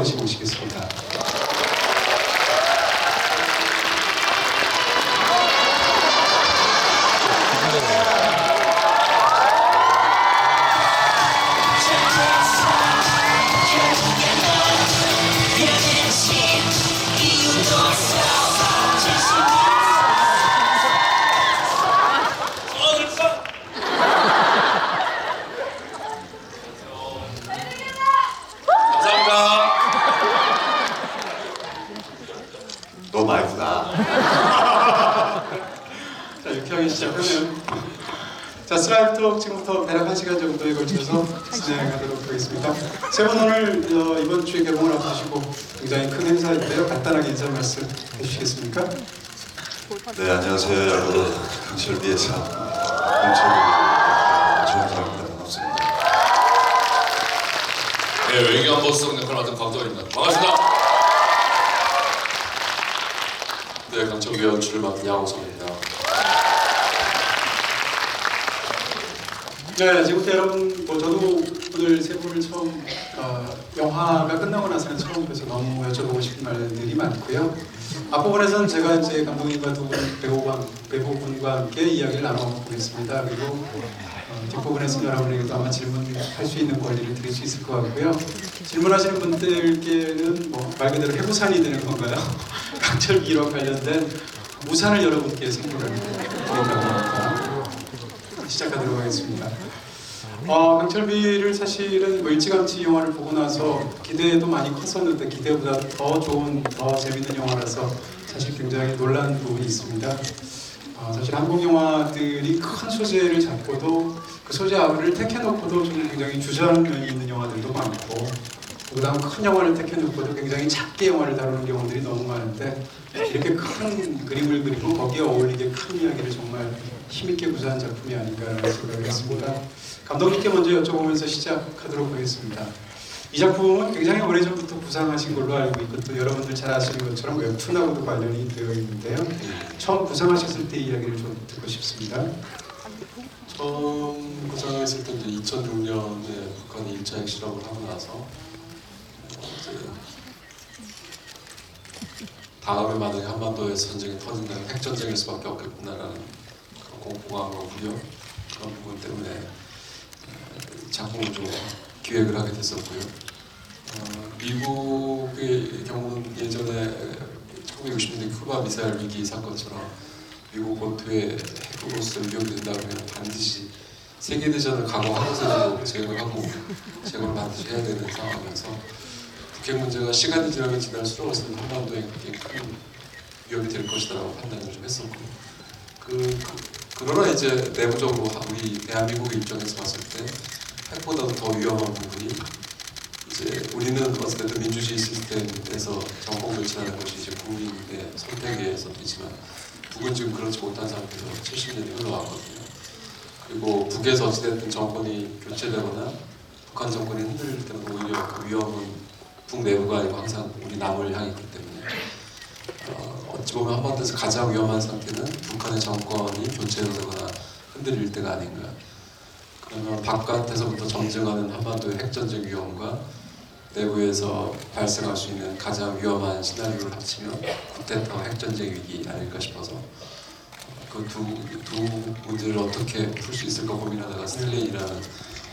씨 모시겠습니다. 너무 많구나. 자, 유쾌하게 시작하면 자, 스라이브톡 지금부터 대략 1시간 정도에 걸쳐서 진행하도록 하겠습니다. 세 분 오늘 이번 주에 개봉을 앞두시고 굉장히 큰 행사인데요. 간단하게 인사 말씀 해주시겠습니까? 네, 안녕하세요 여러분. 강철비에서 홍철이 좋은 사람입니다. 반갑습니다. 네, 외교한 버스성 역할을 맡은 강도입니다. 반갑습니다. 네, 강철비 연출을 맡은 양호성입니다. 네, 지금부터 여러분, 저도 오늘 세 분을 처음 영화가 끝나고 나서는 처음 뵈서 너무 여쭤보고 싶은 말들이 많고요. 앞부분에서는 제가 이제 감독님과 두 배우분과 함께 이야기를 나눠보겠습니다. 그리고 뒷부분에서는 여러분에게도 아마 질문할 수 있는 권리를 드릴 수 있을 것 같고요. 질문하시는 분들께는 말 그대로 해부산이 되는 건가요? 강철비와 관련된 우산을 여러분께 선물을 드린다고 합니다. 시작하도록 하겠습니다. 강철비를 사실은 일찌감치 영화를 보고 나서 기대도 많이 컸었는데 기대보다 더 좋은, 더 재밌는 영화라서 사실 굉장히 놀란 부분이 있습니다. 사실 한국 영화들이 큰 소재를 잡고도 그 소재 아우를 택해놓고도 좀 굉장히 주저하는 면이 있는 영화들도 많고, 그다음 큰 영화를 택해놓고도 굉장히 작게 영화를 다루는 경우들이 너무 많은데, 이렇게 큰 그림을 그리고 거기에 어울리게 큰 이야기를 정말 힘있게 구사한 작품이 아닌가라는 생각을 했습니다. 감독님께 먼저 여쭤보면서 시작하도록 하겠습니다. 이 작품은 굉장히 오래전부터 구상하신 걸로 알고 있고, 또 여러분들 잘 아시는 것처럼 웹툰하고도 관련이 되어 있는데요. 처음 구상하셨을 때 이야기를 좀 듣고 싶습니다. 처음 구상했을 때 2006년에 북한이 1차 핵실험을 하고 나서 이제 다음에 만약에 한반도에서 전쟁이 터진다면 핵전쟁일 수밖에 없겠구나라는 그런 공포감과 우려, 그런 부분 때문에 작품을 좀 기획을 하게 됐었고요. 미국의 경우는 예전에 1960년대 쿠바 미사일 위기 사건처럼 미국 본토에 핵으로서 위협이 된다면 반드시 세계대전을 각오하고서 제거를 하고 제거를 반드시 해야 되는 상황이어서 북핵 문제가 시간이 지나면 지날수록 한반도에 굉장히 큰 위협이 될 것이라고 판단을 좀 했었고, 그러나 이제 내부적으로 우리 대한민국의 입장에서 봤을 때 핵보다도 더 위험한 부분이 이제 우리는 어쨌든 민주주의 시스템에서 정권 교체하는 것이 이제 국민의 선택에 의해서 되지만 북은 지금 그렇지 못한 상태에서 70년이 흘러왔거든요. 그리고 북에서 어찌됐든 정권이 교체되거나 북한 정권이 흔들릴 때는 오히려 그 위험은 북 내부가 아니고 항상 우리 남을 향했기 때문에 어찌 보면 한반도에서 가장 위험한 상태는 북한의 정권이 교체되거나 흔들릴 때가 아닌가. 그러면 바깥에서부터 점증하는 한반도의 핵전쟁 위험과 내부에서 발생할 수 있는 가장 위험한 시나리오를 합치면 쿠데타 핵전쟁 위기 아닐까 싶어서 그 두 문제를 어떻게 풀 수 있을까 고민하다가 스틸레인이라는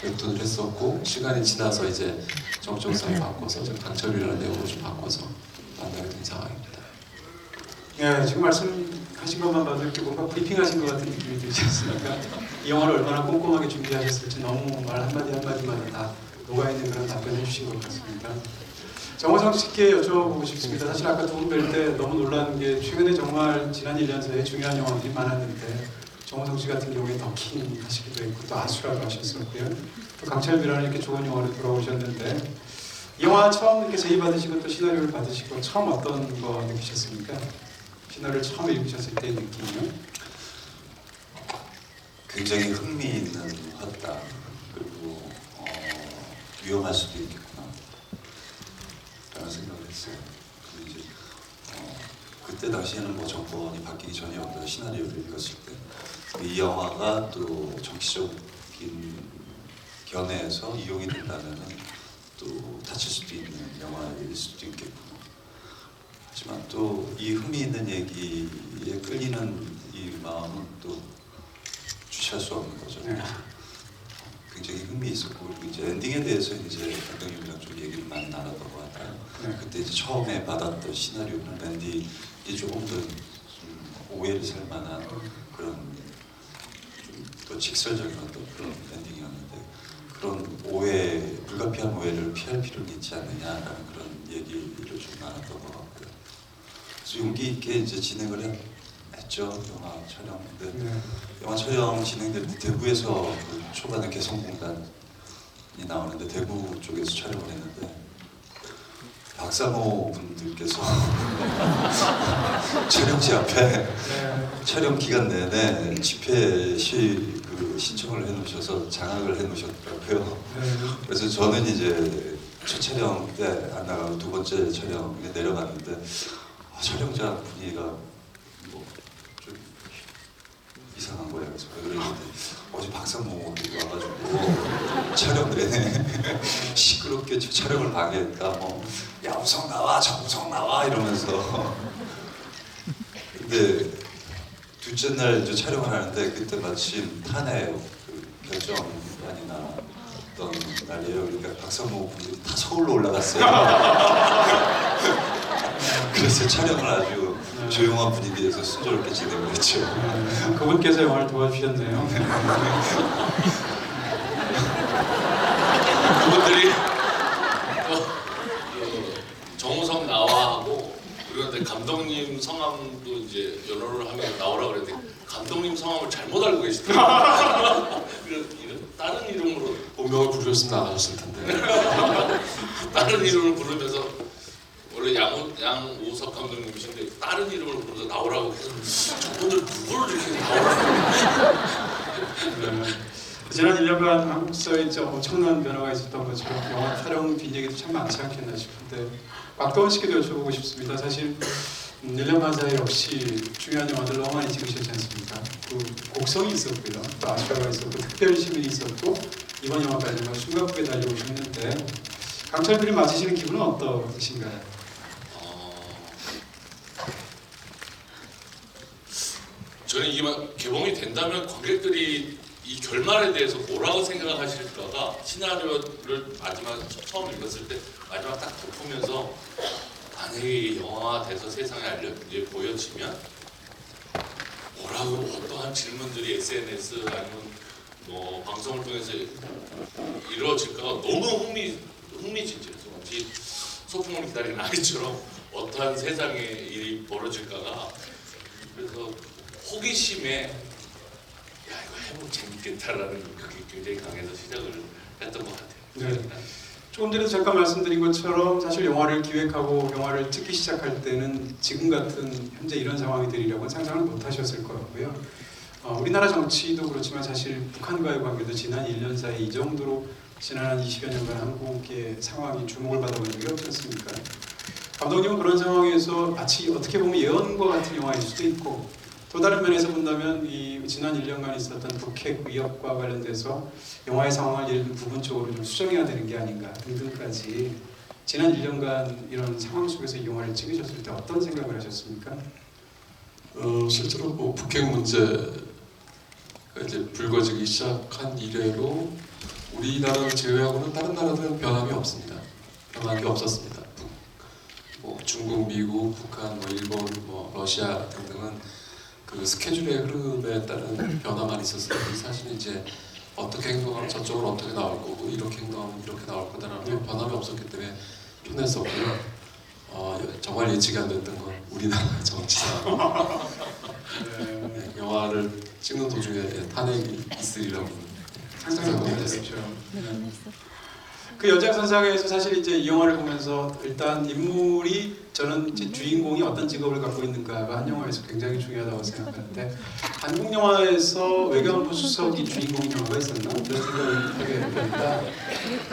웹툰을 했었고, 시간이 지나서 이제 정적상을 바꿔서 강철이라는 내용으로 좀 바꿔서 만나게 된 상황입니다. 네, 지금 말씀하신 것만 봐도 이렇게 뭔가 브리핑하신 것 같은 느낌이 들지 않습니까? 이 영화를 얼마나 꼼꼼하게 준비하셨을지 너무 말 한마디 한마디마다 다 녹아있는 그런 답변을 해주신 것 같습니다. 정호성 씨께 여쭤보고 싶습니다. 사실 아까 두 분 뵐 때 너무 놀라는 게 최근에 정말 지난 1년 사이에 중요한 영화들이 많았는데 정호성 씨 같은 경우에 더킹 하시기도 했고 또 아수라도 하셨었고요. 또 강철비라는 이렇게 좋은 영화로 돌아오셨는데, 이 영화 처음 이렇게 제의받으시고 또 시나리오를 받으시고 처음 어떤 거 느끼셨습니까? 시나리오를 처음 읽으셨을 때의 느낌이요? 굉장히 흥미있는 헛다. 그리고 위험할 수도 있겠구나 라는 생각을 했어요. 근데 이제 그때 당시에는 뭐 정권이 바뀌기 전에 어떤 시나리오를 읽었을 때 이 영화가 또 정치적인 견해에서 이용이 된다면은 또 또 다칠 수도 있는 영화일 수도 있겠구나. 하지만 또 이 흥미있는 얘기에 끌리는 이 마음은 또 주체할 수 없는 거죠. 네. 굉장히 흥미있었고, 그리고 이제 엔딩에 대해서 이제 감독님이랑 좀 얘기를 많이 나눴던 것 같아요. 네. 그때 이제 처음에 받았던 시나리오는 랜디 조금 더 오해를 살 만한 그런 좀 더 직설적인 어떤 그런 엔딩이었는데, 그런 오해, 불가피한 오해를 피할 필요는 있지 않느냐라는 그런 얘기를 좀 나눴던 것 같고요. 그래서 용기 있게 이제 진행을 했죠, 영화 촬영. 근데 네. 영화 촬영 진행될 때 대구에서 그 초반에 개성공단이 나오는데 대구 쪽에서 촬영을 했는데 박사모 분들께서 촬영지 앞에 네. 촬영 기간 내내 집회 신청을 해놓으셔서 장악을 해놓으셨더라고요. 네. 그래서 저는 이제 첫 촬영 때 안 나가고 두 번째 촬영에 내려갔는데 촬영자 분위기가 뭐 좀 이상한 거예요. 그래서 왜 그랬는데 어제 박사모들이 와가지고 촬영 내내 시끄럽게 촬영을 방해했다. 야 우성 나와, 저 우성 나와 이러면서. 근데 둘째 날 이제 촬영을 하는데 그때 마침 탄핵 그 결정안이 나왔던 날이에요. 그러니까 박사모 분들이 다 서울로 올라갔어요. 그래서 촬영을 아주 조용한 분위기에서 순조롭게 진행을 했죠. 네. 그분께서 영화를 도와주셨네요. 그분들이 정우성 나와 하고 그런데 감독님 성함도 이제 연호를 하면 나오라 그랬는데 감독님 성함을 잘못 알고 계시더라고요. 다른 이름으로 본명을 부르셨으면 나가셨을 텐데. 다른 이름을 부르면서 원래 양우석 감독님이신데 다른 이름을 부르면서 나오라고 해서 저분들 누구를 이렇게 나오라고. 네. 지난 1년간 한국사회에 진짜 엄청난 변화가 있었던 것처럼 영화 촬영 뒷얘기도 참 많지 않겠나 싶은데 박도원 씨께도 여쭤보고 싶습니다. 사실 1년 반 사이 역시 중요한 영화들 너무 많이 찍으셨지 않습니까? 그 곡성이 있었고요, 또 아시아가 있었고, 특별시민이 있었고, 이번 영화까지 정말 숨가쁘게 달려오셨는데 강철필을 맞으시는 기분은 어떠신가요? 저는 이게 개봉이 된다면 관객들이 이 결말에 대해서 뭐라고 생각하실까가 시나리오를 마지막 처음 읽었을 때 마지막 딱 덮으면서 만약에 영화가 돼서 세상에 이제 보여지면 뭐라고 어떠한 질문들이 SNS 아니면 뭐 방송을 통해서 이루어질까가 너무 흥미진진해서 마치 소풍을 기다리는 아이처럼 어떠한 세상에 일이 벌어질까가 그래서 호기심에 야 이거 해보면 재밌겠다라는 그게 굉장히 강해서 시작을 했던 것 같아요. 네. 조금 전에 잠깐 말씀드린 것처럼 사실 영화를 기획하고 영화를 찍기 시작할 때는 지금 같은 현재 이런 상황이 되리라고는 상상을 못 하셨을 거고요. 우리나라 정치도 그렇지만 사실 북한과의 관계도 지난 1년 사이 이 정도로 지난 한 20여 년간 한국의 상황이 주목을 받아본 적이 없지 않습니까? 감독님은 그런 상황에서 마치 어떻게 보면 예언과 같은 영화일 수도 있고 또 다른 면에서 본다면 이 지난 1년간 있었던 북핵 위협과 관련돼서 영화의 상황을 예를 들면 부분적으로 좀 수정해야 되는 게 아닌가 등등까지 지난 1년간 이런 상황 속에서 이 영화를 찍으셨을 때 어떤 생각을 하셨습니까? 실제로 뭐 북핵 문제가 이제 불거지기 시작한 이래로 우리나라를 제외하고는 다른 나라들은 변함이 없습니다. 변한 게 없었습니다. 뭐 중국, 미국, 북한, 뭐 일본, 뭐 러시아 등등은 그 스케줄의 흐름에 따른 변화만 있었어요. 사실은 이제 어떻게 행동하면 저쪽으로 어떻게 나올 거고 이렇게 행동하면 이렇게 나올 거다라는 변함이 없었기 때문에 편했었고요. 정말 예측이 안 됐던 건 우리나라 정치상. 네, 영화를 찍는 도중에 탄핵이 있으리라고 상상도 못했죠. 그 연장선상에서 사실 이제 이 영화를 보면서 일단 인물이 저는 이제 주인공이 어떤 직업을 갖고 있는가가 한 영화에서 굉장히 중요하다고 생각하는데 한국 영화에서 외교안보 수석이 주인공인 영화가 있었나? 그런 생각을 하게 되니까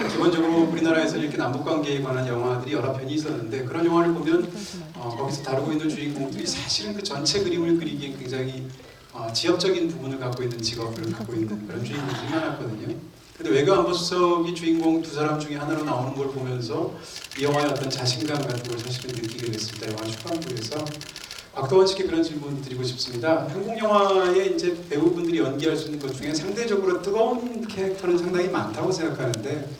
기본적으로 우리나라에서 이렇게 남북관계에 관한 영화들이 여러 편이 있었는데 그런 영화를 보면 거기서 다루고 있는 주인공들이 사실은 그 전체 그림을 그리기엔 굉장히 지역적인 부분을 갖고 있는 직업을 갖고 있는 그런 주인공들이 많았거든요. 근데 외교안보수석이 주인공 두 사람 중에 하나로 나오는 걸 보면서 이 영화의 어떤 자신감 같은 걸 사실은 느끼게 됐습니다. 영화 초반부에서. 박도원 씨께 그런 질문 드리고 싶습니다. 한국 영화에 이제 배우분들이 연기할 수 있는 것 중에 상대적으로 뜨거운 캐릭터는 상당히 많다고 생각하는데,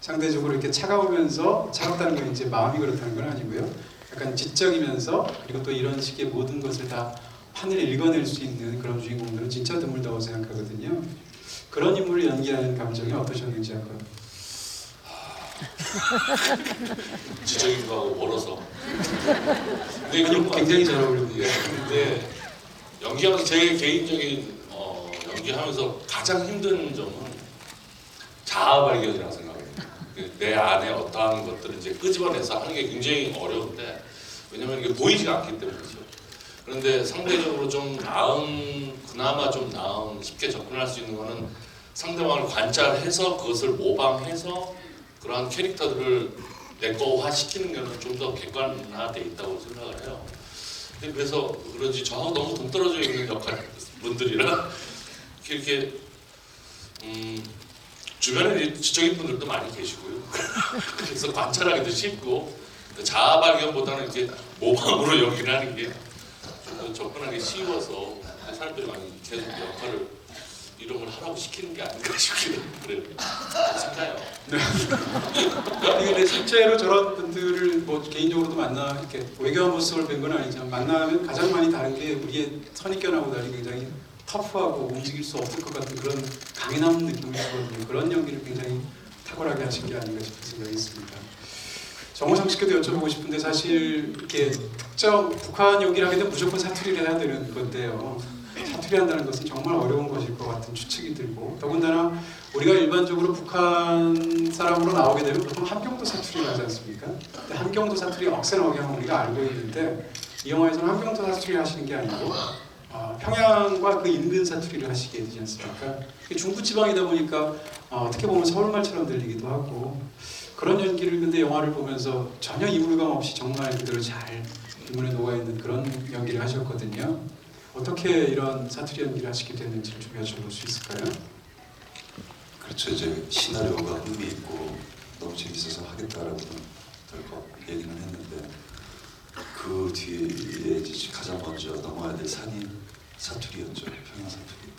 상대적으로 이렇게 차가우면서, 차갑다는 건 이제 마음이 그렇다는 건 아니고요. 약간 지적이면서, 그리고 또 이런 식의 모든 것을 다 판을 읽어낼 수 있는 그런 주인공들은 진짜 드물다고 생각하거든요. 그런 인물을 연기하는 감정이 어떠셨는지 한번. 지적인 거하고 멀어서. 근데 그런 거 굉장히 잘 어울립니다. 근데 연기하면서 제 개인적인 연기하면서 가장 힘든 점은 자아 발견이라고 생각해요. 내 안에 어떠한 것들을 이제 끄집어내서 하는 게 굉장히 어려운데, 왜냐면 이게 보이지가 않기 때문이죠. 그런데 상대적으로 좀 그나마 좀 쉽게 접근할 수 있는 거는 상대방을 관찰해서 그것을 모방해서 그러한 캐릭터들을 내거화 시키는 거는 좀 더 객관화돼 있다고 생각을 해요. 그래서 그런지 저하고 너무 동떨어져 있는 역할 분들이라 이렇게 주변에 지적인 분들도 많이 계시고요. 그래서 관찰하기도 쉽고 자아 발견보다는 이렇게 모방으로 연기를 하는 게 좀 더 접근하기 쉬워서 사람들이 많이 계속 역할을 이런 걸 하라고 시키는 게 아닌가 싶기도 그래요. 생각해요. 네. 근데 실제로 저런 분들을 뭐 개인적으로도 만나 이렇게 외교안보수석을 뵌 건 아니지만 만나면 가장 많이 다른 게 우리의 선입견하고 달리 굉장히 터프하고 움직일 수 없을 것 같은 그런 강인한 느낌을 주거든요. 그런 연기를 굉장히 탁월하게 하신 게 아닌가 싶은 생각이 있습니다. 정호성 씨께도 여쭤보고 싶은데, 사실 이렇게 특정 북한 연기를 하게 되면 무조건 사투리를 해야 되는 건데요. 사투리 한다는 것은 정말 어려운 것일 것 같은 추측이 들고, 더군다나 우리가 일반적으로 북한 사람으로 나오게 되면 보통 함경도 사투리를 하지 않습니까? 근데 함경도 사투리 억센하게 하면 우리가 알고 있는데, 이 영화에서는 함경도 사투리를 하시는 게 아니고 평양과 그 인근 사투리를 하시게 되지 않습니까? 중부지방이다 보니까 어떻게 보면 서울말처럼 들리기도 하고, 그런 연기를 근데 영화를 보면서 전혀 이물감 없이 정말 그대로 잘 인물에 녹아있는 그런 연기를 하셨거든요. 어떻게 이런 사투리 연기를 하시게 됐는지를 좀 여쭤볼 수 있을까요? 그렇죠. 이제 시나리오가 흥미있고 너무 재밌어서 하겠다라고 덜컥 얘기는 했는데, 그 뒤에 이제 가장 먼저 넘어야 될 산이 사투리였죠. 평양 사투리.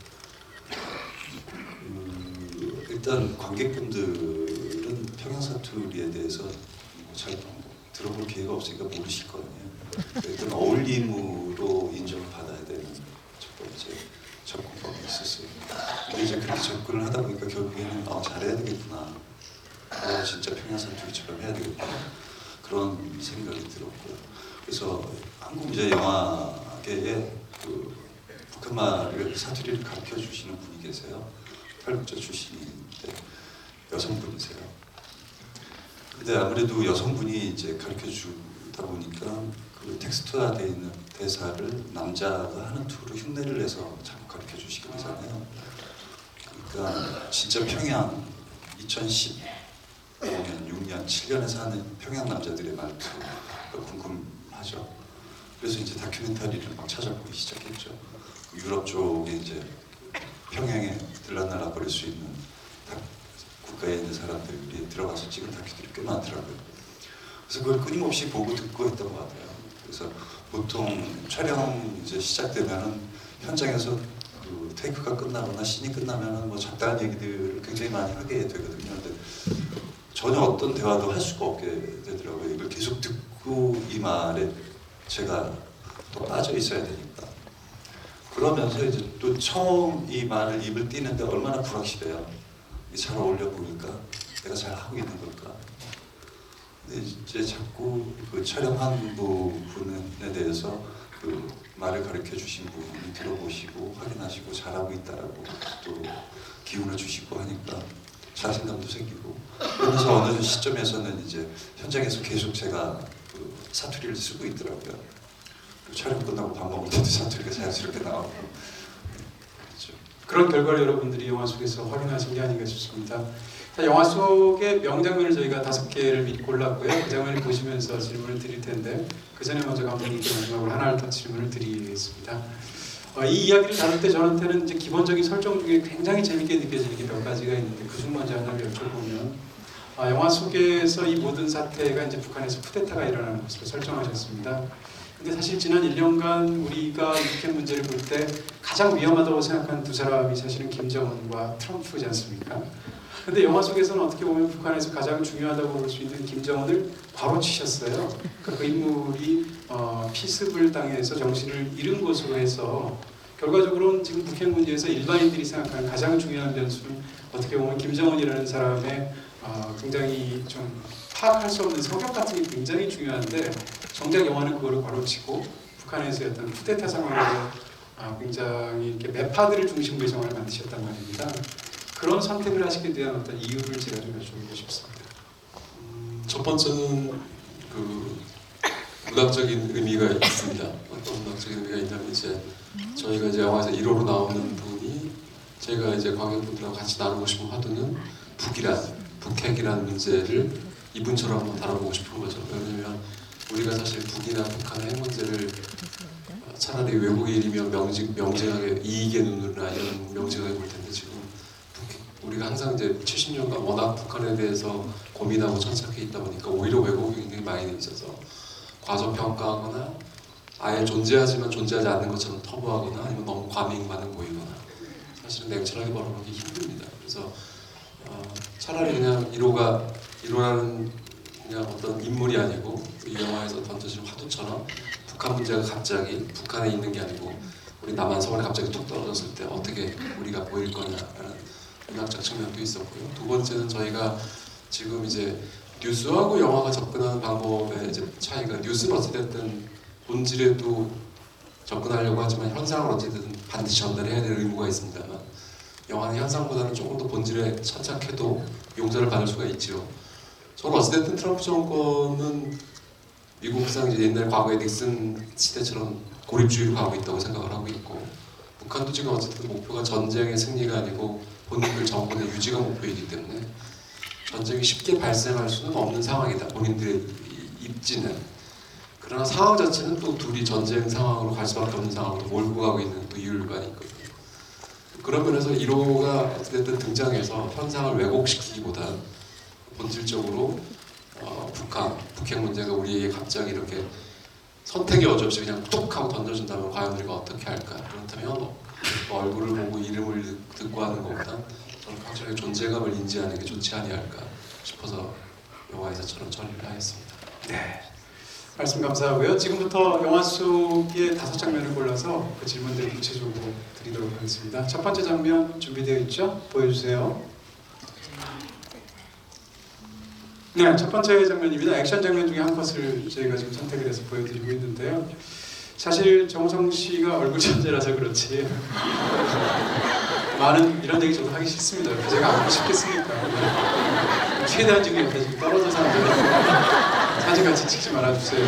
일단 관객분들은 평양 사투리에 대해서 잘 들어볼 기회가 없으니까 모르실 거 아니에요. 일단 어울림으로 인정을 받아야 되는 첫 번째 접근법이 있었어요. 근데 이제 그렇게 접근을 하다 보니까 결국에는 잘해야 되겠구나. 진짜 평양 사투리처럼 해야 되겠구나. 그런 생각이 들었고요. 그래서 한국 이제 영화계에 그 북한말을 사투리를 가르쳐 주시는 분이 계세요. 탈북자 출신인데 여성분이세요. 근데 아무래도 여성분이 이제 가르쳐 주다 보니까 그 텍스트화되어 있는 대사를 남자가 하는 투로 흉내를 내서 자꾸 가르쳐 주시게 되잖아요. 그러니까 진짜 평양 2015년, 6년, 7년에 사는 평양 남자들의 말투가 궁금하죠. 그래서 이제 다큐멘터리를 막 찾아보기 시작했죠. 유럽 쪽에 이제 평양에 들락날락 거릴 수 있는 국가에 있는 사람들이 들어가서 찍은 다큐들이 꽤 많더라고요. 그래서 그걸 끊임없이 보고 듣고 했던 것 같아요. 그래서 보통 촬영 이제 시작되면은 현장에서 그 테이크가 끝나거나 씬이 끝나면은 뭐 잡다한 얘기들을 굉장히 많이 하게 되거든요. 근데 전혀 어떤 대화도 할 수가 없게 되더라고요. 이걸 계속 듣고 이 말에 제가 또 빠져 있어야 되니까. 그러면서 이제 또 처음 이 말을 입을 띄는데 얼마나 불확실해요. 잘 어울려 보일까? 내가 잘 하고 있는 걸까? 근데 이제 자꾸 그 촬영한 부분에 대해서 그 말을 가르쳐 주신 분을 들어보시고 확인하시고 잘하고 있다라고 또 기운을 주시고 하니까 자신감도 생기고, 그러면서 어느 시점에서는 이제 현장에서 계속 제가 그 사투리를 쓰고 있더라고요. 촬영 끝나고 밥 먹을 때도 사투리가 자연스럽게 나오고. 그렇죠. 그런 결과를 여러분들이 영화 속에서 확인하신 게 아닌가 싶습니다. 자, 영화 속의 명장면을 저희가 5개를 골랐고요. 그 장면을 보시면서 질문을 드릴 텐데, 그 전에 먼저 감독님께 마지막으로 하나를 더 질문을 드리겠습니다. 이 이야기를 다룰 때 저한테는 이제 기본적인 설정 중에 굉장히 재밌게 느껴지는 게 몇 가지가 있는데 그중 먼저 하나를 여쭤보면 영화 속에서 이 모든 사태가 이제 북한에서 쿠데타가 일어나는 것으로 설정하셨습니다. 근데 사실 지난 1년간 우리가 북핵 문제를 볼 때 가장 위험하다고 생각한 두 사람이 사실은 김정은과 트럼프지 않습니까? 근데 영화 속에서는 어떻게 보면 북한에서 가장 중요하다고 볼 수 있는 김정은을 바로 치셨어요. 그 인물이 피습을 당해서 정신을 잃은 것으로 해서 결과적으로는 지금 북핵 문제에서 일반인들이 생각하는 가장 중요한 변수는 어떻게 보면 김정은이라는 사람의 굉장히 좀 파악할 수 없는 성격 같은 게 굉장히 중요한데 정작 영화는 그거를 바로치고 북한에서의 어떤 쿠데타 상황에서 굉장히 이렇게 매파들을 중심으로 영화를 만드셨단 말입니다. 그런 선택을 하시게 된 어떤 이유를 제가 좀 여쭤보고 싶습니다. 첫 번째는 그 문학적인 의미가 있습니다. 어떤 문학적인 의미가 있냐면 이제 저희가 이제 영화에서 1호로 나오는 분이 제가 이제 관객분들하고 같이 나누고 싶은 화두는 북핵이라는 문제를 이분처럼 한번 다뤄보고 싶은 거죠. 왜냐면 우리가 사실 북이나 북한의 핵 문제를 차라리 외국의 일이면 명징하게 이익의 눈으로나 이런 명징하게 볼 텐데 지금 우리가 항상 이제 70년간 워낙 북한에 대해서 고민하고 천착해 있다 보니까 오히려 왜곡이 굉장히 많이 돼 있어서 과소평가하거나 아예 존재하지만 존재하지 않는 것처럼 터부하거나 아니면 너무 과민 반응 보이거나 사실은 냉철하게 바라보기 힘듭니다. 그래서 차라리 그냥 1호라는 그냥 어떤 인물이 아니고 이 영화에서 던져진 화두처럼 북한 문제가 갑자기 북한에 있는 게 아니고 우리 남한 서울에 갑자기 뚝 떨어졌을 때 어떻게 우리가 보일 거냐라는 문학적 측면도 있었고요. 두 번째는 저희가 지금 이제 뉴스하고 영화가 접근하는 방법의 이제 차이가 뉴스는 어찌됐든 본질에도 접근하려고 하지만 현상을 어찌됐든 반드시 전달해야 될 의무가 있습니다만 영화는 현상보다는 조금 더 본질에 천착해도 용서를 받을 수가 있죠. 저는 어찌됐든 트럼프 정권은 미국상 이제 옛날 과거의 닉슨 시대처럼 고립주의로 가고 있다고 생각을 하고 있고 북한도 지금 어쨌든 목표가 전쟁의 승리가 아니고 본인들 정권의 유지가 목표이기 때문에 전쟁이 쉽게 발생할 수는 없는 상황이다. 본인들의 입지는. 그러나 상황 자체는 또 둘이 전쟁 상황으로 갈 수밖에 없는 상황으로 몰고 가고 있는 또 이유가 있거든요. 그런 면에서 1호가 어쨌든 등장해서 현상을 왜곡시키기보다 본질적으로 북핵 문제가 우리에게 갑자기 이렇게 선택의 여지 없이 그냥 뚝 하고 던져준다면 과연 우리가 어떻게 할까? 그렇다면 얼굴을 보고 이름을 듣고 하는 것보다 저는 확실하게 존재감을 인지하는 게 좋지 아니할까 싶어서 영화에서 저런 처리를 하였습니다. 네, 말씀 감사하고요. 지금부터 영화 속의 5장면을 골라서 그 질문들을 구체적으로 드리도록 하겠습니다. 첫 번째 장면 준비되어 있죠? 보여주세요. 네, 첫 번째 장면입니다. 액션 장면 중에 한 컷을 저희가 지금 선택을 해서 보여드리고 있는데요. 사실 정우성 씨가 얼굴 천재라서 그렇지 많은 이런 얘기 저도 하기 싫습니다. 제가 안 하고 싶겠습니까? 최대한 지금 옆에 지금 떨어져서 앉아서 사진 같이 찍지 말아주세요.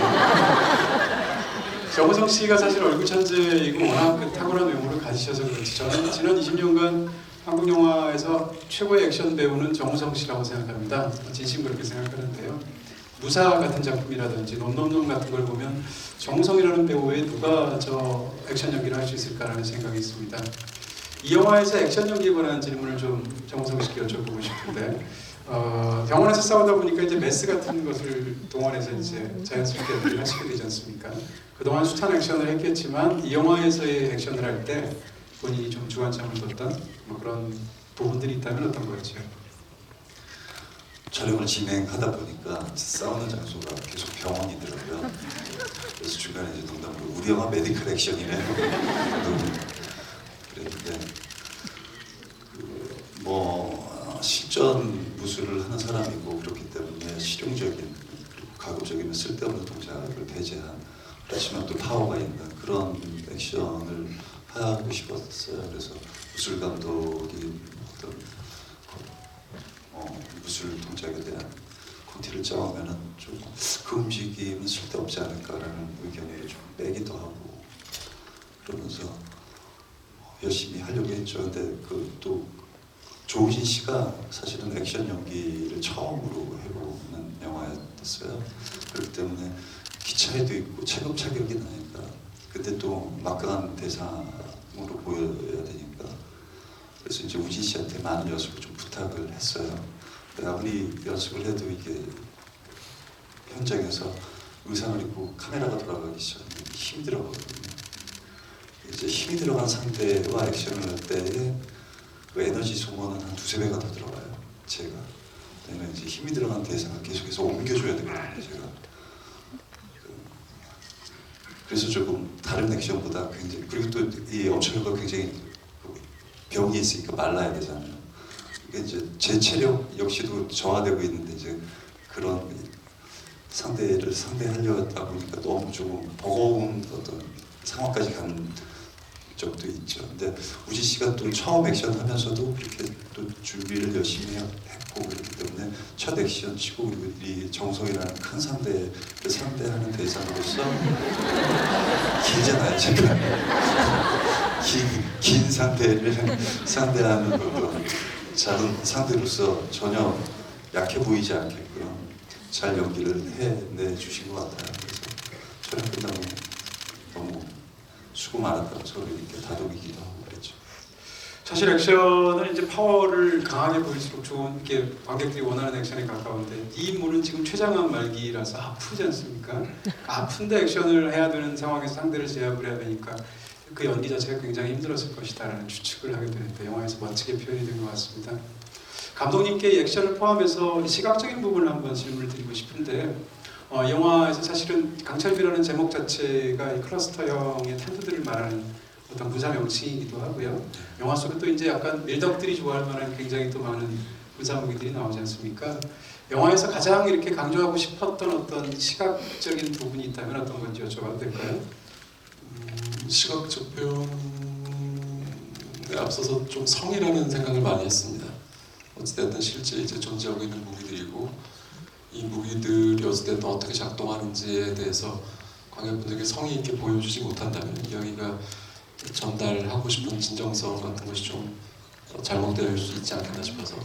정우성 씨가 사실 얼굴 천재이고 워낙 그 탁월한 외모를 가지셔서 그렇지 저는 지난 20년간 한국 영화에서 최고의 액션 배우는 정우성 씨라고 생각합니다. 진심 그렇게 생각하는데요. 무사 같은 작품이라든지 놈놈놈 같은 걸 보면 정우성이라는 배우 외에 누가 저 액션 연기를 할 수 있을까라는 생각이 있습니다. 이 영화에서 액션 연기에 관한 질문을 좀 정우성 씨께 여쭤보고 싶은데 병원에서 싸우다 보니까 이제 메스 같은 것을 동원해서 이제 자연스럽게 연기를 하시게 되지 않습니까? 그동안 숱한 액션을 했겠지만 이 영화에서의 액션을 할 때 본인이 좀 주안점을 뒀던 뭐 그런 부분들이 있다면 어떤 거였죠? 촬영을 진행하다 보니까 싸우는 장소가 계속 병원이더라고요. 그래서 중간에 이제 농담으로 우리 영화 메디컬 액션이네요. 그랬는데 실전 무술을 하는 사람이고 그렇기 때문에 실용적인 가급적이면 쓸데없는 동작을 배제한 하지만 또 파워가 있는 그런 액션을 하고 싶었어요. 그래서 무술 감독이 어떤 무술 동작에 대한 콘티를 짜오면은 좀 그 움직임은 쓸데없지 않을까라는 의견을 좀 빼기도 하고 그러면서 열심히 하려고 했죠. 근데 그 또 조우진 씨가 사실은 액션 연기를 처음으로 해보는 영화였어요. 그렇기 때문에 기차에도 있고 체급차격이 나니까 근데 또 막강한 대상으로 보여야 되니까 그래서 이제 우진 씨한테 많은 연습을 좀 부탁을 했어요. 근데 아무리 연습을 해도 이게 현장에서 의상을 입고 카메라가 돌아가기 시작하면 힘이 들어가거든요. 이제 힘이 들어간 상대와 액션을 할 때에 그 에너지 소모는 한 2~3배가 더 들어가요. 제가. 왜냐면 이제 힘이 들어간 대상을 계속해서 옮겨줘야 되거든요. 제가. 그래서 조금 다른 액션보다 굉장히, 그리고 또 이 엄청나가 굉장히 병이 있으니까 말라야 되잖아요. 이게 이제 제 체력 역시도 저하되고 있는데 이제 그런 상대를 상대하려다 보니까 너무 조금 버거운 어떤 상황까지 간 적도 있죠. 근데 우지 씨가 또 처음 액션 하면서도 그렇게 또 준비를 열심히 했고 그렇기 때문에 첫 액션 치고 우리 정성이라는 큰 상대를 상대하는 대상으로서 길잖아요, 제가. 긴 상대를 상대하는 것도 작은 상대로서 전혀 약해 보이지 않게끔 잘 연기를 해내 주신 것 같아요. 그래서 촬영 끝나고 너무 수고 많았다고 서로 이렇게 다독이기도 하고 그랬죠. 사실 액션은 이제 파워를 강하게 보일수록 좋은 게 관객들이 원하는 액션에 가까운데 이 인물은 지금 췌장암 말기라서 아프지 않습니까? 아픈데 액션을 해야 되는 상황에서 상대를 제압을 해야 되니까 그 연기 자체가 굉장히 힘들었을 것이다라는 추측을 하게 되는데 영화에서 멋지게 표현이 된 것 같습니다. 감독님께 액션을 포함해서 시각적인 부분을 한번 질문을 드리고 싶은데 영화에서 사실은 강철비라는 제목 자체가 이 클러스터형의 텐트들을 말하는 어떤 부사 명칭이기도 하고요. 영화 속에 또 이제 약간 밀덕들이 좋아할 만한 굉장히 또 많은 부사 무기들이 나오지 않습니까? 영화에서 가장 이렇게 강조하고 싶었던 어떤 시각적인 부분이 있다면 어떤 건지 여쭤봐도 될까요? 시각적 표현에 앞서서 좀 성이라는 생각을 많이 했습니다. 어찌됐든 실제 이제 존재하고 있는 무기들이고 이 무기들이 어찌됐든 어떻게 작동하는지에 대해서 관객분들에게 성의 있게 보여주지 못한다면 여기가 전달하고 싶은 진정성 같은 것이 좀 잘못될 수 있지 않겠나 싶어서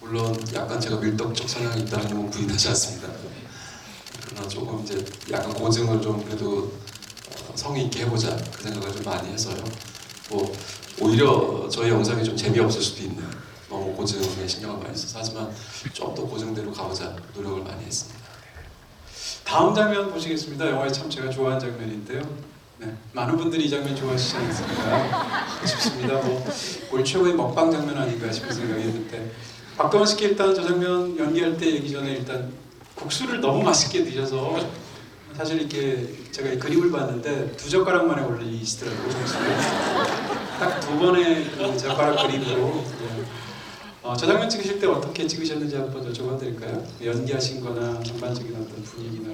물론 약간 제가 밀덕적 성향이 있다는 건 부인하지 않습니다. 그러나 조금 이제 약간 고증을 좀 그래도 성의 있게 해보자 그 생각을 좀 많이 해서요. 뭐 오히려 저희 영상이 좀 재미없을 수도 있는 너무 고증에 신경을 많이 써서 하지만 좀 더 고증대로 가보자 노력을 많이 했습니다. 다음 장면 보시겠습니다. 영화에 참 제가 좋아하는 장면인데요. 네, 많은 분들이 이 장면 좋아하시지 않습니까? 싶습니다. 올 최고의 먹방 장면 아닌가 싶은 생각이 드는데 박동원 씨께 일단 저 장면 연기할 때 얘기 전에 일단 국수를 너무 맛있게 드셔서 사실 이렇게 제가 이 그림을 봤는데 2젓가락 만에 올리시더라고요. 딱 2번의 그 젓가락 그림으로. 네. 저 장면 찍으실 때 어떻게 찍으셨는지 한번 여쭤봐도 될까요? 연기하신 거나 전반적인 어떤 분위기나.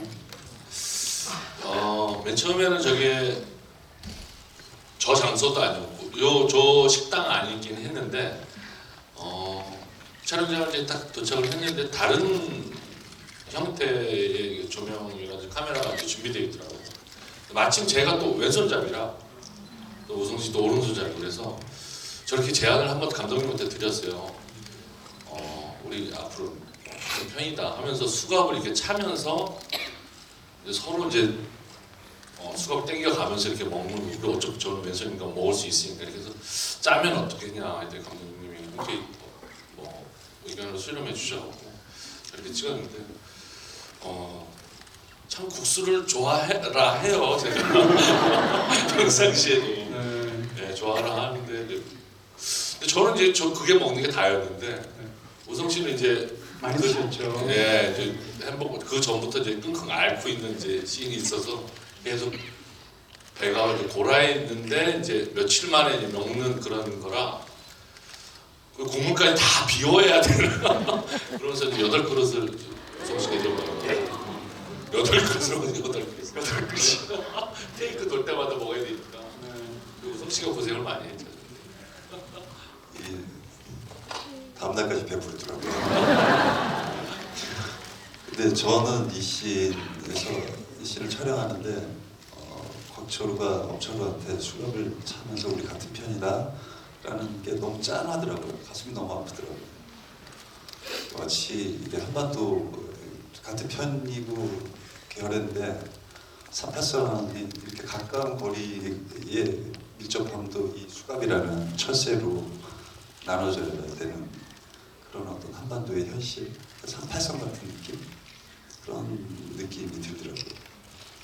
맨 처음에는 저게 저 장소도 아니었고 저 식당 아니긴 했는데 촬영장을 이제 딱 도착을 했는데 다른 형태의 조명이라든지 카메라가 이제 준비되어 있더라고요. 마침 제가 또 왼손잡이라 또 우성 씨도 오른손잡이 그래서 저렇게 제안을 한번 감독님한테 드렸어요. 우리 앞으로 좀 편이다 하면서 수갑을 이렇게 차면서 이제 서로 이제 수갑을 당겨가면서 이렇게 먹는 우리 어차피 저는 왼손이니까 먹을 수 있으니까 이렇게 해서 짜면 어떻게 했냐 이제 감독님이 이렇게 뭐 의견을 수렴해 주셔서 이렇게 찍었는데 참 국수를 좋아해라 해요 제가 평상시에도 네, 좋아하라 하는데 근데 저는 이제 그게 먹는 게 다였는데 우성 씨는 이제 많이 드셨죠. 예, 이제 햄버거 그 전부터 이제 끙끙 앓고 있는 이제 씬이 있어서 계속 배가 이제 골아 있는데 이제 며칠 만에 이제 먹는 그런 거라 그 국물까지 다 비워야 되는 그러면서 이제 8그릇을 우성 씨가 이제 먹어요. 8그릇을 8그릇. 테이크 돌 때마다 먹어야 되니까. 우성 씨가 고생을 많이 했죠. 다음 날까지 배부르더라고요. 근데 저는 이 씬을 촬영하는데 곽철우가 엄철우한테 수갑을 차면서 우리 같은 편이다 라는 게 너무 짠하더라고요. 가슴이 너무 아프더라고요. 마치 이게 한반도 같은 편이고 결연데 38선이 이렇게 가까운 거리에 밀접함도 이 수갑이라는 철새로 나눠져야 되는 그런 어떤 한반도의 현실, 38선 같은 느낌, 그런 느낌이 들더라고요.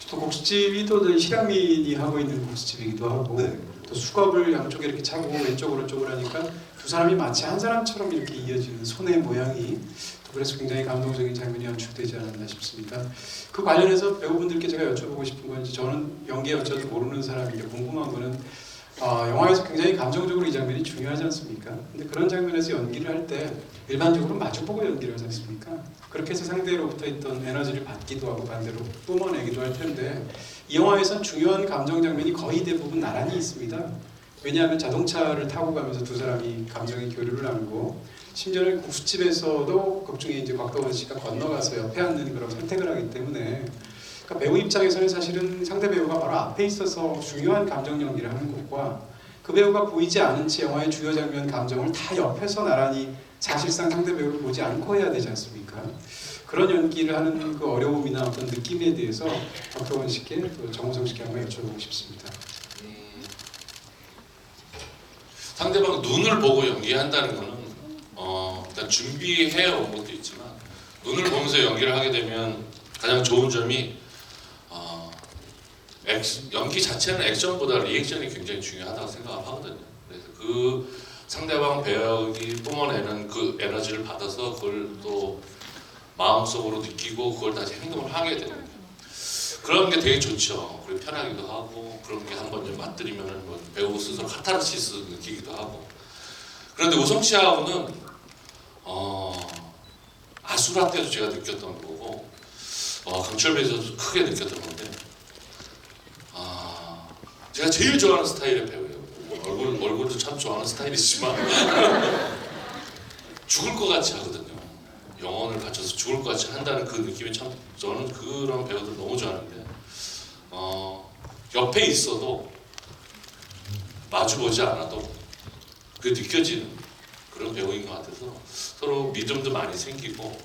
또 국수집이 또 실향민이 하고 있는 국수집이기도 하고 네. 또 수갑을 양쪽에 이렇게 차고 왼쪽 오른쪽으로 하니까 두 사람이 마치 한 사람처럼 이렇게 이어지는 손의 모양이 또 그래서 굉장히 감동적인 장면이 연출되지 않았나 싶습니다. 그 관련해서 배우분들께 제가 여쭤보고 싶은 건 저는 연기에 어쩌도 모르는 사람인데 궁금한 거는 영화에서 굉장히 감정적으로 이 장면이 중요하지 않습니까? 근데 그런 장면에서 연기를 할 때 일반적으로 마주보고 연기를 하지 않습니까? 그렇게 해서 상대로부터 있던 에너지를 받기도 하고 반대로 뿜어내기도 할 텐데 이 영화에선 중요한 감정 장면이 거의 대부분 나란히 있습니다. 왜냐하면 자동차를 타고 가면서 두 사람이 감정의 교류를 나누고 심지어는 국수집에서도 극 중에 이제 곽도원 씨가 건너가서 옆에 앉는 그런 선택을 하기 때문에 그러니까 배우 입장에서는 사실은 상대 배우가 바로 앞에 있어서 중요한 감정 연기를 하는 것과 그 배우가 보이지 않은 채 영화의 주요 장면 감정을 다 옆에서 나란히 사실상 상대 배우를 보지 않고 해야 되지 않습니까? 그런 연기를 하는 그 어려움이나 어떤 느낌에 대해서 곽도원 씨께 또 정우성 씨께 한번 여쭤보고 싶습니다. 상대방 눈을 보고 연기한다는 거는 일단 준비해 온 것도 있지만 눈을 보면서 연기를 하게 되면 가장 좋은 점이 연기 자체는 액션보다 리액션이 굉장히 중요하다고 생각하거든요. 그래서 그 상대방 배역이 뿜어내는 그 에너지를 받아서 그걸 또 마음속으로 느끼고 그걸 다시 행동을 하게 되는 거예요. 그런 게 되게 좋죠. 그리고 편하기도 하고 그런 게 한번 좀 맛들이면은 뭐 배우 스스로 카타르시스 느끼기도 하고. 그런데 우성 씨하고는 아수라 때도 제가 느꼈던 거고 강철배에서도 크게 느꼈던 건데 제가 제일 좋아하는 스타일의 배우예요. 얼굴도 참 좋아하는 스타일이지만 죽을 것 같이 하거든요. 영혼을 바쳐서 죽을 것 같이 한다는 그 느낌이 참 저는 그런 배우들 너무 좋아하는데 옆에 있어도 마주보지 않아도 그게 느껴지는 그런 배우인 것 같아서 서로 믿음도 많이 생기고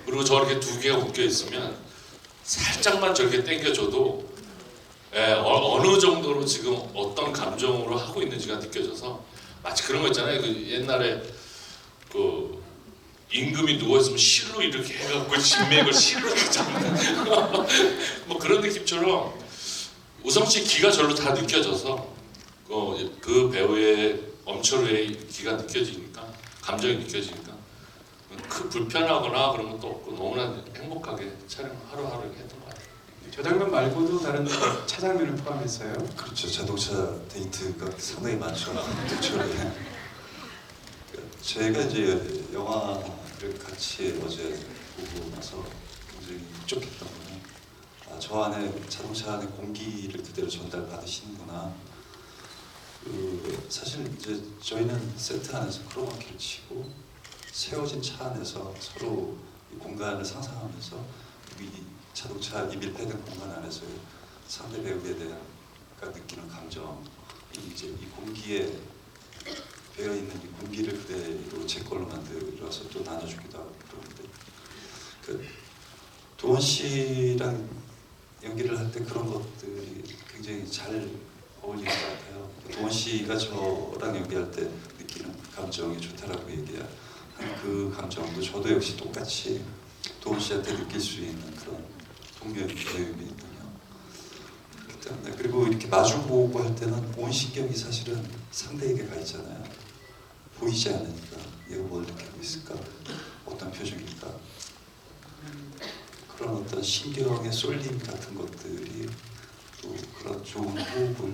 그리고 저렇게 두 개가 묶여 있으면 살짝만 저렇게 당겨줘도 어느 정도로 지금 어떤 감정으로 하고 있는지가 느껴져서 마치 그런 거 있잖아요. 그 옛날에 그 임금이 누워있으면 실로 이렇게 해갖고 진맥을 실로 이렇게 잡는 뭐 그런 느낌처럼 우성씨 기가 절로 다 느껴져서 그 배우의 엄철의 기가 느껴지니까 감정이 느껴지니까 그 불편하거나 그런 것도 없고 너무나 행복하게 촬영 하루하루 했던 것 같아요. 저 장면 말고도 다른 차 장면을 포함해서요. 그렇죠. 자동차 데이트가 상당히 많죠. 그렇죠. 저희가 이제 영화를 같이 어제 보고 나서 굉장히 흡족했던 거는 저 안에 자동차 안에 공기를 그대로 전달받으시는구나. 사실 이제 저희는 세트 안에서 크로마키를 치고 세워진 차 안에서 서로 이 공간을 상상하면서 이 자동차 이 밀폐된 공간 안에서 상대 배우에 대한 느끼는 감정, 이제 이 공기에 배어 있는 이 공기를 그대로 제 걸로 만들어서 또 나눠주기도 하고 그러는데 도원 씨랑 연기를 할 때 그런 것들이 굉장히 잘 어울리는 것 같아요. 도원 씨가 저랑 연기할 때 느끼는 감정이 좋다라고 얘기한 그 감정도 저도 역시 똑같이 도원 씨한테 느낄 수 있는 그런 동료이거든요. 그렇기 때문에 그리고 이렇게 마주보고 할 때는 온 신경이 사실은 상대에게 가 있잖아요. 보이지 않으니까 얘가 뭘 느끼고 있을까? 어떤 표정일까? 그런 어떤 신경의 쏠림 같은 것들이 또 그런 좋은 호흡을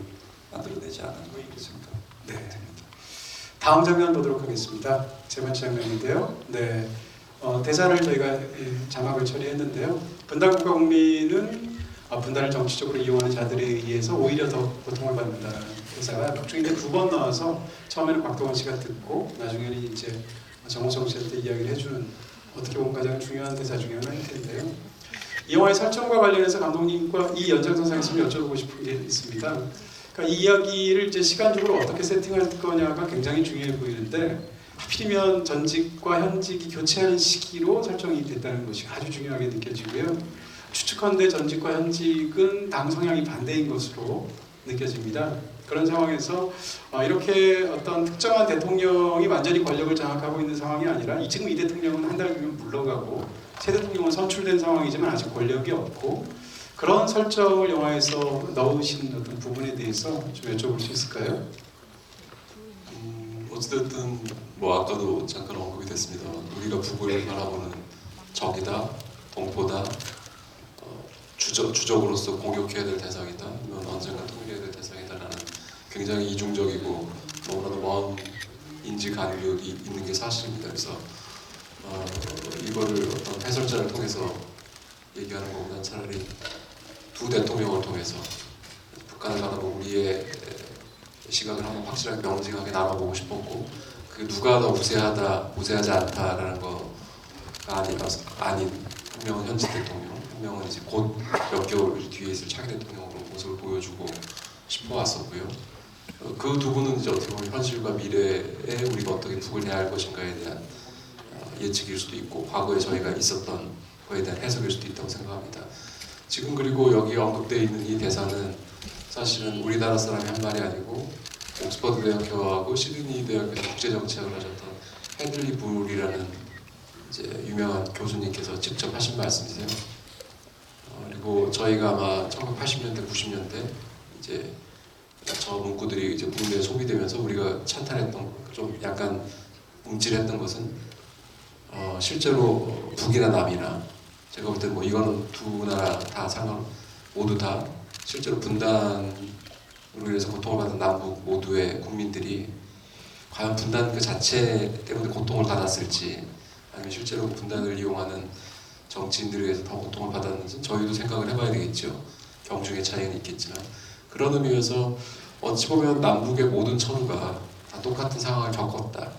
만들어내지 않았나 이렇게 생각됩니다. 다음 장면 보도록 하겠습니다. 세 번째 장면인데요. 네, 대사를 저희가 자막을 처리했는데요. 분단국가 국민은 분단을 정치적으로 이용하는 자들에 의해서 오히려 더 고통을 받는다는 대사가 극중인데 두 번 나와서 처음에는 곽도원 씨가 듣고 나중에는 이제 정우성 씨한테 이야기를 해주는 어떻게 보면 가장 중요한 대사 중에 하나일 텐데요. 이 영화의 설정과 관련해서 감독님과 이 연장선상에서 여쭤보고 싶은 게 있습니다. 그러니까 이 이야기를 이제 시간적으로 어떻게 세팅할 거냐가 굉장히 중요해 보이는데 하필이면 전직과 현직이 교체하는 시기로 설정이 됐다는 것이 아주 중요하게 느껴지고요. 추측컨대 전직과 현직은 당 성향이 반대인 것으로 느껴집니다. 그런 상황에서 이렇게 어떤 특정한 대통령이 완전히 권력을 장악하고 있는 상황이 아니라 지금 이 대통령은 한 달 뒤면 물러가고 새 대통령은 선출된 상황이지만 아직 권력이 없고 그런 설정을 영화에서 넣으신 어떤 부분에 대해서 좀 여쭤볼 수 있을까요? 어찌됐든 뭐 아까도 잠깐 언급이 됐습니다. 우리가 북을 바라보는 적이다, 동포다, 주적으로서 공격해야 될 대상이다, 아니면 언젠가 통일해야 될 대상이다라는 굉장히 이중적이고 너무나도 먼 인지 간격이 있는 게 사실입니다. 그래서 이거를 어떤 해설자를 통해서 얘기하는 것보다는 차라리 두 대통령을 통해서 북한을 바라보고 우리의 시각을 한번 확실하게 명징하게 나눠보고 싶었고 그 누가 더 우세하다, 우세하지 않다라는 거가 아닌 한 명은 현직 대통령, 한 명은 이제 곧 몇 개월 뒤에 있을 차기 대통령으로 모습을 보여주고 싶어 왔었고요. 그 두 분은 이제 어떻게 보면 현실과 미래에 우리가 어떻게 북을 대할 것인가에 대한 예측일 수도 있고 과거에 저희가 있었던 거에 대한 해석일 수도 있다고 생각합니다. 지금 그리고 여기 언급되어 있는 이 대사는 사실은 우리나라 사람이 한 말이 아니고 옥스퍼드 대학교하고 시드니 대학교에서 국제정치학을 하셨던 헤들리 불이라는 이제 유명한 교수님께서 직접 하신 말씀이세요. 그리고 저희가 아마 1980년대, 90년대 이제 저 문구들이 이제 국내에 소비되면서 우리가 찬탄했던 좀 약간 움찔했던 것은 실제로 북이나 남이나 제가 볼 때 뭐 이거는 두 나라 다 모두 다 실제로 분단으로 인해서 고통을 받은 남북 모두의 국민들이 과연 분단 그 자체 때문에 고통을 받았을지 아니면 실제로 분단을 이용하는 정치인들에 의해서 더 고통을 받았는지 저희도 생각을 해봐야 되겠죠. 경중의 차이는 있겠지만 그런 의미에서 어찌 보면 남북의 모든 천우가 다 똑같은 상황을 겪었다.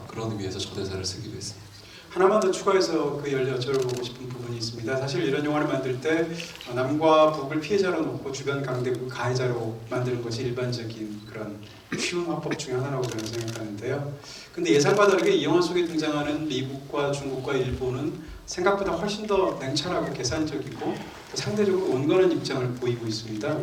그런 의미에서 저 대사를 쓰기도 했습니다. 하나만 더 추가해서 그 여쭤보고 싶은 부분이 있습니다. 사실 이런 영화를 만들 때 남과 북을 피해자로 놓고 주변 강대국을 가해자로 만드는 것이 일반적인 그런 쉬운 화법 중에 하나라고 저는 생각하는데요. 근데 예상과 다르게 이 영화 속에 등장하는 미국과 중국과 일본은 생각보다 훨씬 더 냉철하고 계산적이고 상대적으로 온건한 입장을 보이고 있습니다.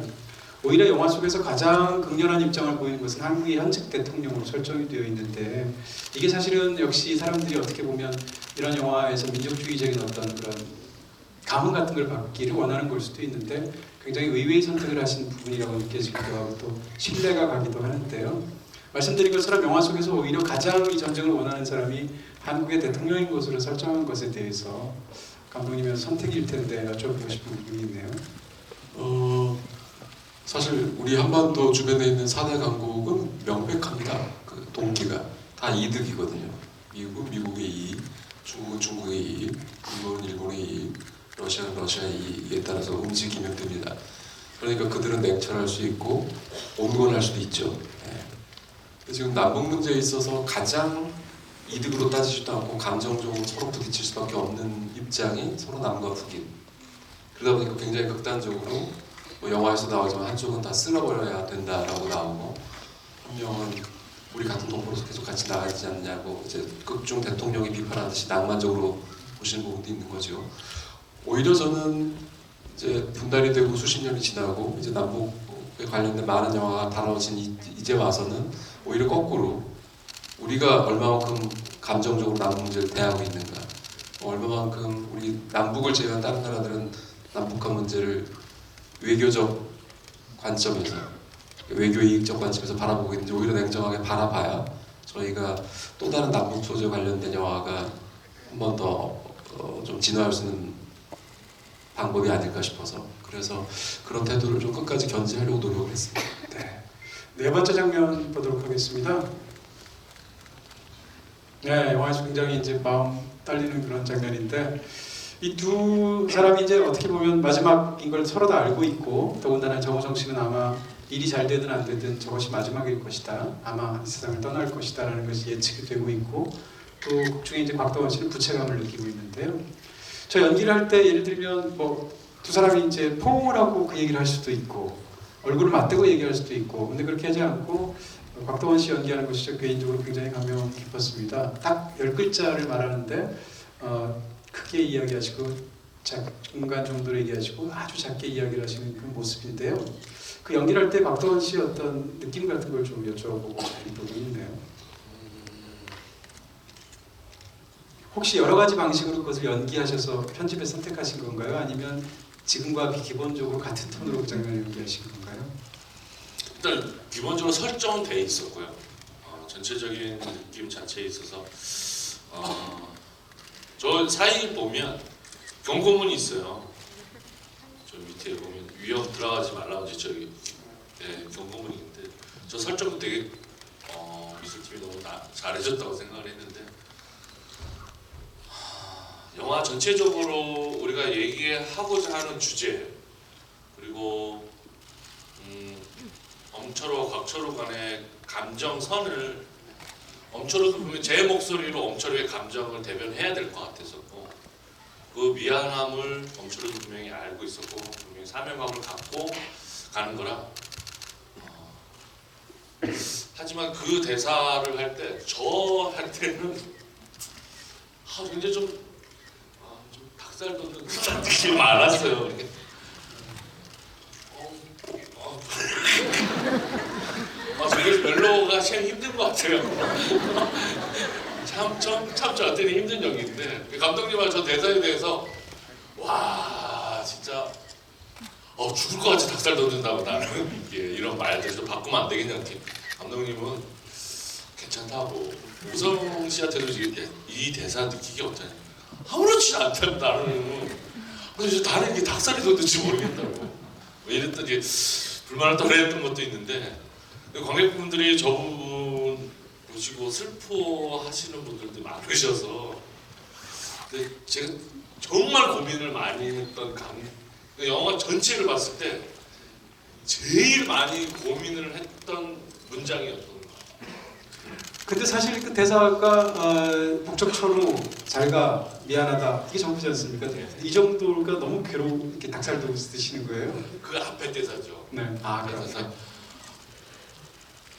오히려 영화 속에서 가장 극렬한 입장을 보이는 것은 한국의 현직 대통령으로 설정이 되어 있는데 이게 사실은 역시 사람들이 어떻게 보면 이런 영화에서 민족주의적인 어떤 그런 감흥 같은 걸 받기를 원하는 걸 수도 있는데 굉장히 의외의 선택을 하신 부분이라고 느껴지기도 하고 또 신뢰가 가기도 하는데요. 말씀드린 것처럼 영화 속에서 오히려 가장 이 전쟁을 원하는 사람이 한국의 대통령인 것으로 설정한 것에 대해서 감독님의 선택일 텐데 여쭤보고 싶은 부분이 있네요. 사실 우리 한반도 주변에 있는 4대 강국은 명백합니다. 그 동기가 다 이득이거든요. 미국은 미국의 이익, 중국은 중국의 이익, 일본은 일본의 이익, 러시아는 러시아의 이익에 따라서 움직이면 됩니다. 그러니까 그들은 냉철할 수 있고 온건할 수도 있죠. 네. 지금 남북 문제에 있어서 가장 이득으로 따지지도 않고 감정적으로 서로 부딪힐 수밖에 없는 입장이 서로 남과 북인. 그러다 보니까 굉장히 극단적으로 뭐 영화에서 나오지만 한쪽은 다 쓸어버려야 된다라고 나오고 한 명은 우리 같은 동포로서 계속 같이 나가지 않냐고 이제 극중 대통령이 비판하듯이 낭만적으로 보시는 부분도 있는 거죠. 오히려 저는 이제 분단이 되고 수십 년이 지나고 이제 남북에 관련된 많은 영화가 다뤄진 이제 와서는 오히려 거꾸로 우리가 얼마만큼 감정적으로 남북 문제를 대하고 있는가, 얼마만큼 우리 남북을 제외한 다른 나라들은 남북한 문제를 외교적 관점에서 외교 이익적 관점에서 바라보고 있는지 오히려 냉정하게 바라봐야 저희가 또 다른 남북 소재 관련된 영화가 한 번 더 좀 진화할 수 있는 방법이 아닐까 싶어서 그래서 그런 태도를 좀 끝까지 견지하려고 노력을 했습니다. 네. 네 번째 장면 보도록 하겠습니다. 네, 영화에서 굉장히 이제 마음 떨리는 그런 장면인데 이 두 사람이 이제 어떻게 보면 마지막인 걸 서로 다 알고 있고 더군다나 정우성 씨는 아마 일이 잘 되든 안 되든 저것이 마지막일 것이다. 아마 이 세상을 떠날 것이다 라는 것이 예측이 되고 있고 또 극중에 이제 곽도원 씨는 부채감을 느끼고 있는데요. 저 연기를 할 때 예를 들면 뭐 두 사람이 이제 포옹을 하고 그 얘기를 할 수도 있고 얼굴을 맞대고 얘기할 수도 있고 근데 그렇게 하지 않고 곽도원 씨 연기하는 것이 저 개인적으로 굉장히 감명 깊었습니다. 딱 10글자를 말하는데 크게 이야기하시고 중간 정도로 얘기하시고 아주 작게 이야기를 하시는 그 모습인데요. 그 연기를 할 때 박도원 씨 어떤 느낌 같은 걸 좀 여쭤보고 싶은 부분이 있네요. 혹시 여러 가지 방식으로 그것을 연기하셔서 편집에 선택하신 건가요? 아니면 지금과 기본적으로 같은 톤으로 그 장면을 연기하신 건가요? 일단 기본적으로 설정은 돼 있었고요. 전체적인 느낌 자체에 있어서 저 사이 보면 경고문이 있어요. 저 밑에 보면 위험 들어가지 말라고 이제 저기 경고문이 있는데 저 설정도 되게 미술팀이 너무 잘해줬다고 생각을 했는데 영화 전체적으로 우리가 얘기하고자 하는 주제 그리고 엄철호, 곽철호 간의 감정선을 엄철호도 보면 제 목소리로 엄철호의 감정을 대변해야 될 것 같았었고 그 미안함을 엄철호도 분명히 알고 있었고 분명히 사명감을 갖고 가는 거라 하지만 그 대사를 할 때 저 할 때는 굉장히 좀 닭살 돋는 그런 느낌이 많았어요. 이렇게. 저게 별로가 참 힘든 것 같아요. 참 저한테는 힘든 연기인데 감독님과 저 대사에 대해서 와 진짜 죽을 것 같이 닭살 돋는다고 나는 이런 말들 좀 바꾸면 안 되겠냐. 감독님은 괜찮다고 우성 씨한테도 이 대사 느끼기 어떠냐. 아무렇지 않다고 나는. 그래서 나는 이게 닭살이 돋는지 모르겠다고. 왜 이랬더니 불만을 떠내했던 것도 있는데 관객분들이 저분 보시고 슬퍼하시는 분들도 많으셔서 근데 제가 정말 고민을 많이 했던 영화 전체를 봤을 때 제일 많이 고민을 했던 문장이었던 것 같아요. 근데 사실 그 대사가 북적초로 잘가 미안하다 이게 전부지 않습니까? 이 정도가 너무 괴로워 이렇게 닭살 돋으시는 거예요? 그 앞에 대사죠. 네. 그래서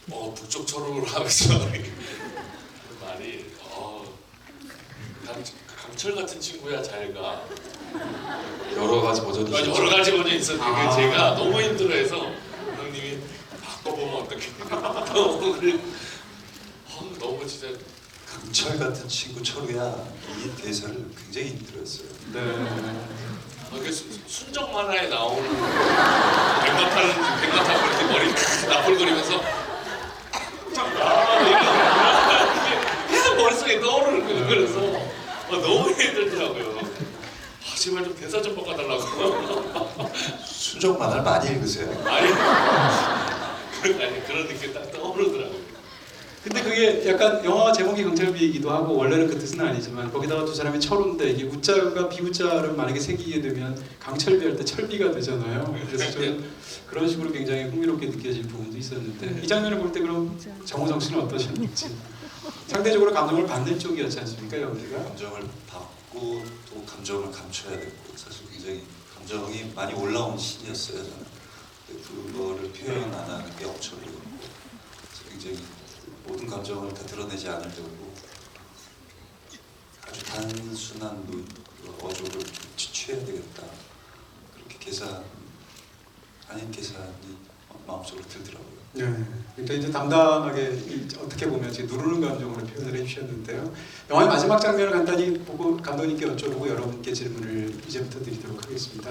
북쪽처럼 하면서 그 말이 강철 같은 친구야 잘가. 여러 가지 버전이 있었죠. 여러 가지 버전이 있었는데 제가 너무 힘들어해서 감독님이 바꿔보면 어떻게 너무 진짜 강철 같은 친구 철우야 이 대사를 굉장히 힘들었어요. 네. 순정 만화에 나오는 백마탄 이렇게 머리 나풀거리면서 계속 머릿속에 떠오르는 거예요. 그래서 너무 힘들더라고요. 제발 좀 대사 좀 바꿔달라고. 순정 만화를 많이 읽으세요. 아니 그런 느낌 딱 떠오르더라고요. 근데 그게 약간 영화 제목이 강철비이기도 하고 원래는 그 뜻은 아니지만 거기다가 두 사람이 철우인데 이게 우자가 비우자를 만약에 새기게 되면 강철비 할 때 철비가 되잖아요. 그래서 저는 그런 식으로 굉장히 흥미롭게 느껴질 부분도 있었는데 이 장면을 볼 때 그럼 정우성 씨는 어떠셨는지 상대적으로 감동을 받는 쪽이었지 않습니까 연기가? 감정을 받고 또 감정을 감춰야 되고 사실 굉장히 감정이 많이 올라온 신이었어요 저는. 근데 그거를 표현 안 하는 게 엄청나고 굉장히 모든 감정을 다 드러내지 않으려고 아주 단순한 어조를 취해야 되겠다 그렇게 계산 아닌 계산이 마음속으로 들더라고요. 네, 그러니까 이제 담담하게 어떻게 보면 지금 누르는 감정으로 표현을 해주셨는데요. 영화의 마지막 장면을 간단히 보고 감독님께 여쭤보고 여러분께 질문을 이제부터 드리도록 하겠습니다.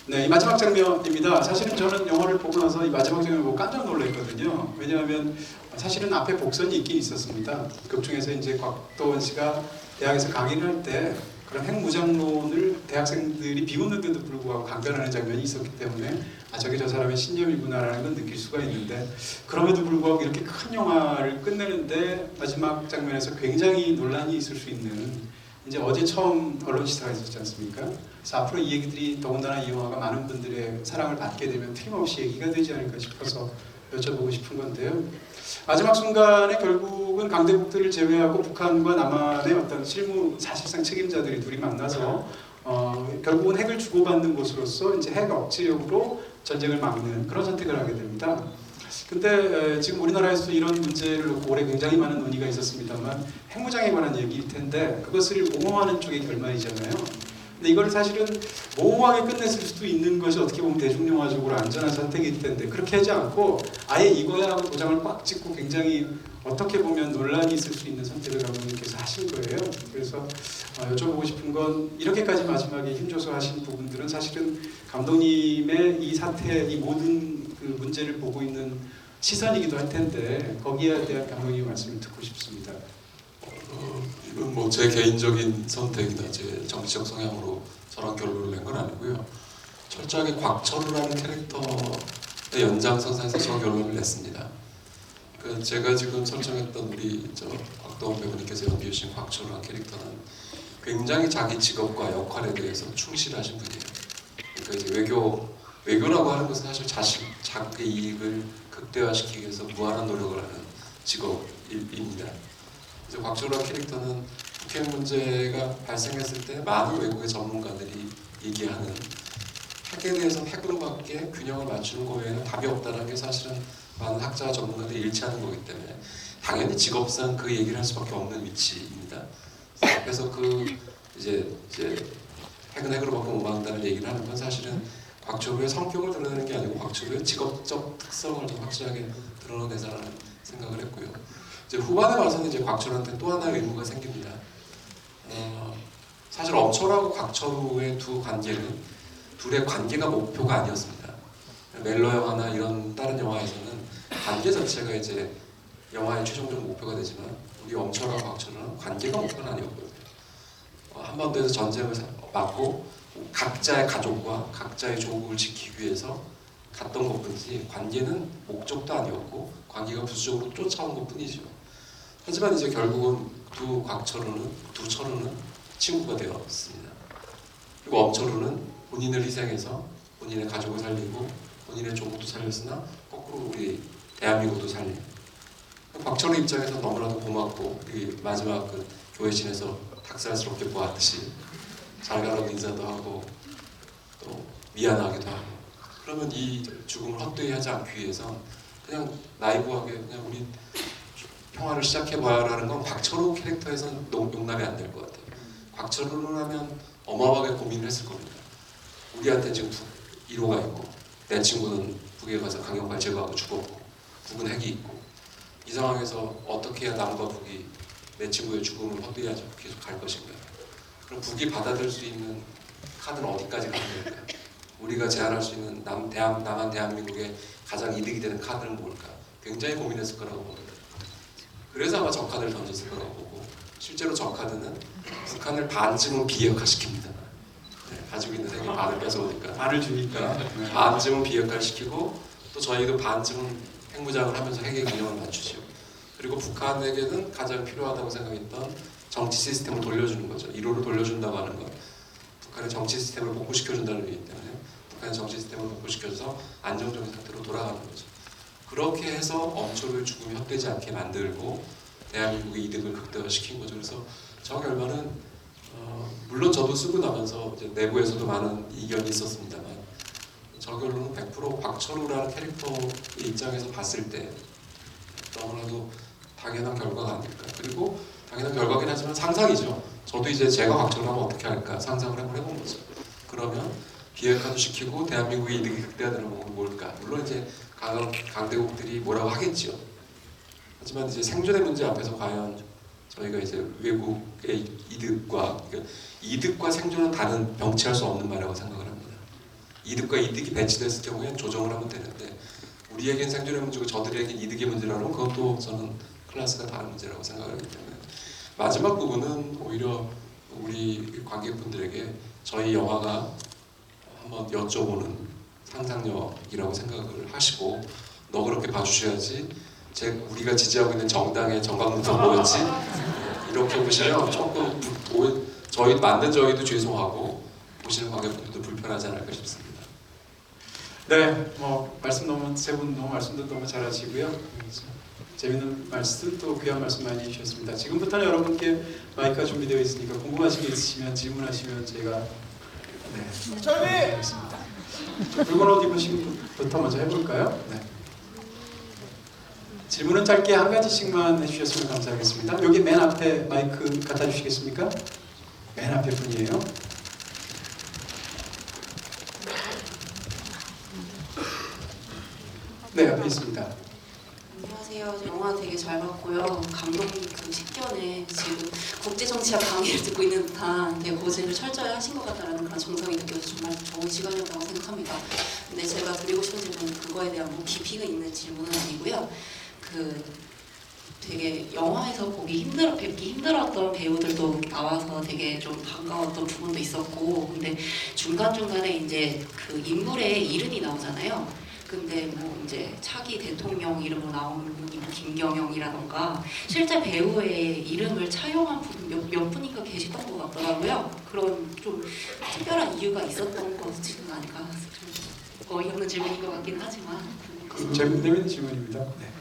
네, 이 마지막 장면입니다. 사실은 저는 영화를 보고 나서 이 마지막 장면을 보고 깜짝 놀랐거든요. 왜냐하면 사실은 앞에 복선이 있긴 있었습니다. 극 중에서 이제 곽도원 씨가 대학에서 강의를 할 때 그런 핵무장론을 대학생들이 비웃는데도 불구하고 강변하는 장면이 있었기 때문에 저게 저 사람의 신념이구나라는 건 느낄 수가 있는데 그럼에도 불구하고 이렇게 큰 영화를 끝내는데 마지막 장면에서 굉장히 논란이 있을 수 있는 이제 어제 처음 언론 시사가 있었지 않습니까? 그래서 앞으로 이 얘기들이 더군다나 이 영화가 많은 분들의 사랑을 받게 되면 틀림없이 얘기가 되지 않을까 싶어서 여쭤보고 싶은 건데요. 마지막 순간에 결국은 강대국들을 제외하고 북한과 남한의 어떤 실무 사실상 책임자들이 둘이 만나서 결국은 핵을 주고받는 곳으로서 이제 핵 억지력으로 전쟁을 막는 그런 선택을 하게 됩니다. 근데 지금 우리나라에서 이런 문제를 놓고 올해 굉장히 많은 논의가 있었습니다만 핵무장에 관한 얘기일 텐데 그것을 옹호하는 쪽의 결말이잖아요. 근데 이걸 사실은 모호하게 끝냈을 수도 있는 것이 어떻게 보면 대중영화적으로 안전한 선택일 텐데 그렇게 하지 않고 아예 이거야 하고 도장을 꽉 찍고 굉장히 어떻게 보면 논란이 있을 수 있는 선택을 감독님께서 하신 거예요. 그래서 여쭤보고 싶은 건 이렇게까지 마지막에 힘줘서 하신 부분들은 사실은 감독님의 이 사태, 이 모든 그 문제를 보고 있는 시선이기도 할 텐데 거기에 대한 감독님의 말씀을 듣고 싶습니다. 이건 뭐 제 개인적인 선택이나 제 정치적 성향으로 저런 결론을 낸 건 아니고요. 철저하게 곽철우라는 캐릭터의 연장선상에서 저 결론을 냈습니다. 그 제가 지금 설정했던 우리 곽도원 배우님께서 연기해 주신 곽철우라는 캐릭터는 굉장히 자기 직업과 역할에 대해서 충실하신 분이에요. 그러니까 이제 외교라고 하는 것은 사실 자기 이익을 극대화시키기 위해서 무한한 노력을 하는 직업입니다. 이제 곽철우라는 캐릭터는 북핵 문제가 발생했을 때 많은 외국의 전문가들이 얘기하는 핵에 대해서 핵으로밖에 균형을 맞추는 거 외에는 답이 없다는 게 사실은 많은 학자와 전문가들이 일치하는 거기 때문에 당연히 직업상 그 얘기를 할 수밖에 없는 위치입니다. 그래서 이제 핵은 핵으로밖에 못 막는다는 얘기를 하는 건 사실은 곽철우의 성격을 드러내는 게 아니고 곽철우의 직업적 특성을 좀 확실하게 드러내자라는 생각을 했고요. 이제 후반에 와서는 이제 곽철우한테 또 하나의 의무가 생깁니다. 사실 엄철하고 곽철우의 둘의 관계가 목표가 아니었습니다. 멜로 영화나 이런 다른 영화에서는 관계 자체가 이제 영화의 최종적 목표가 되지만 우리 엄철하고 곽철우는 관계가 목표는 아니었거든요. 한반도에서 전쟁을 막고 각자의 가족과 각자의 조국을 지키기 위해서 갔던 것뿐이지 관계는 목적도 아니었고 관계가 부수적으로 쫓아온 것뿐이죠. 하지만 이제 결국은 두 철우는 친구가 되었습니다. 그리고 엄철우는 본인을 희생해서 본인의 가족을 살리고 본인의 조국도 살렸으나 거꾸로 우리 대한민국도 살리고 곽철우 입장에서 너무나도 고맙고 마지막 그 교회진에서 닭살스럽게 보았듯이 잘 가라고 인사도 하고 또 미안하기도 하고 그러면 이 죽음을 헛되이 하지 않기 위해서 그냥 나이브하게 그냥 우리 평화를 시작해봐야라는 건 곽철우 캐릭터에서는 용납이 안 될 것 같아요. 곽철우는 하면 어마어마하게 고민을 했을 겁니다. 우리한테 지금 1호가 있고 내 친구는 북에 가서 강력발 제거하고 죽었고 북은 핵이 있고 이 상황에서 어떻게 해야 남과 북이 내 친구의 죽음을 헛되이 하지 않고 계속 갈 것인가. 그럼 북이 받아들일 수 있는 카드는 어디까지 가는 걸까? 우리가 제안할 수 있는 남한 대한민국의 가장 이득이 되는 카드는 뭘까? 굉장히 고민했을 거라고 봅니다. 그래서 아마 저 카드를 던졌을 거라고 보고 실제로 저 카드는 북한을 반쯤은 비핵화시킵니다. 가지고 있는 핵의 반을 뺏어오니까 반을 주니까 반쯤은 비핵화시키고 또 저희도 반쯤은 핵무장을 하면서 핵의 균형을 맞추죠. 그리고 북한에게는 가장 필요하다고 생각했던 정치 시스템을 돌려주는 거죠. 1호를 돌려준다고 하는 건 북한의 정치 시스템을 복구시켜준다는 의미 때문에 북한의 정치 시스템을 복구시켜서 안정적인 상태로 돌아가는 거죠. 그렇게 해서 엄철우의 죽음이 헛되지 않게 만들고 대한민국의 이득을 극대화시킨 거죠. 그래서 저 결과는 물론 저도 쓰고 나면서 이제 내부에서도 많은 이견이 있었습니다만 저 결론은 100% 곽철우라는 캐릭터의 입장에서 봤을 때 너무나도 당연한 결과가 아닐까. 그리고 당연한 결과긴 하지만 상상이죠. 저도 이제 제가 곽철우라면 어떻게 할까 상상을 해본 거죠. 그러면 비핵화도 시키고 대한민국의 이득이 극대화되는 건 뭘까? 물론 이제 강대국들이 뭐라고 하겠죠. 하지만 이제 생존의 문제 앞에서 과연 저희가 이제 외국의 이득과 생존은 다른 병치할 수 없는 말이라고 생각을 합니다. 이득과 이득이 배치됐을 경우에 조정을 하면 되는데 우리에겐 생존의 문제고 저들에겐 이득의 문제라면 그것도 저는 클래스가 다른 문제라고 생각하기 때문에 마지막 부분은 오히려 우리 관객분들에게 저희 영화가 한번 여쭤보는 상상력이라고 생각을 하시고 너 그렇게 봐주셔야지 우리가 지지하고 있는 정당의 정강분석 뭐였지? 이렇게 보시면 조금 만든 저희도 죄송하고 보시는 관객분들도 불편하지 않을까 싶습니다. 네, 세 분 너무 말씀도 너무 잘하시고요. 재밌는 말씀 또 귀한 말씀 많이 해주셨습니다. 지금부터는 여러분께 마이크가 준비되어 있으니까 궁금하신 게 있으시면 질문하시면 제가 하겠습니다. 붉은 옷 입으신 분부터 먼저 해볼까요? 네. 질문은 짧게 한 가지씩만 해주셨으면 감사하겠습니다. 여기 맨 앞에 마이크 갖다 주시겠습니까? 맨 앞에 분이에요. 네, 앞에 있습니다. 안녕하세요. 영화 되게 잘 봤고요. 감독님 그 식견에 지금 국제정치학 강의를 듣고 있는 듯한 되게 고지를 철저히 하신 것 같다는 그런 정성이 느껴서 정말 좋은 시간이었다고 생각합니다. 근데 제가 드리고 싶은 질문은 그거에 대한 뭐 깊이가 있는 질문은 아니고요. 그 되게 영화에서 뵙기 힘들었던 배우들도 나와서 되게 좀 반가웠던 부분도 있었고, 근데 중간중간에 이제 그 인물의 이름이 나오잖아요. 근데 뭐 이제 차기 대통령 이름으로 나오는 분이 뭐 김경영이라던가 실제 배우의 이름을 차용한 분 몇 분인가 계셨던 것 같더라고요. 그런 좀 특별한 이유가 있었던 것은 아닐까. 좀 어이없는 질문인 것 같긴 하지만. 재밌는 질문입니다. 네.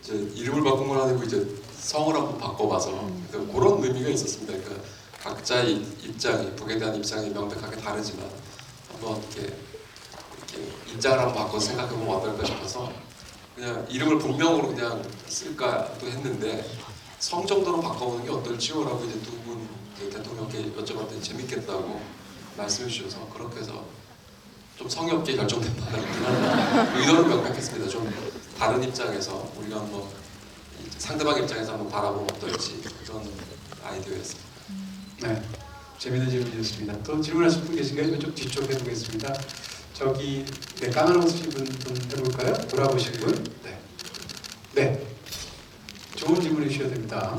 이제 이름을 바꾼 건 아니고 이제 성을 한번 바꿔봐서 그런 의미가 있었습니다. 그러니까 각자의 입장이 북에 대한 입장이 명백하게 다르지만 한번 이렇게 입장을 한번 바꿔서 생각해보면 어떨까 싶어서 그냥 이름을 본명으로 그냥 쓸까도 했는데 성 정도로 바꿔보는 게 어떨지요라고 이제 두 분 대통령께 여쭤봤더니 재밌겠다고 말씀해 주셔서 그렇게 해서 좀 성의 없게 결정된 바람이지만 의도는 명백했습니다. 좀 다른 입장에서 우리가 한번 상대방 입장에서 한번 바라보면 어떨지 그런 아이디어였습니다. 네, 재밌는 질문이었습니다. 또 질문하실 분 계신가요? 이쪽 뒤쪽에 보겠습니다. 저기 네, 까만 옷 입은 분 해볼까요? 돌아보신 분. 네, 네, 좋은 질문해 주셔야 됩니다.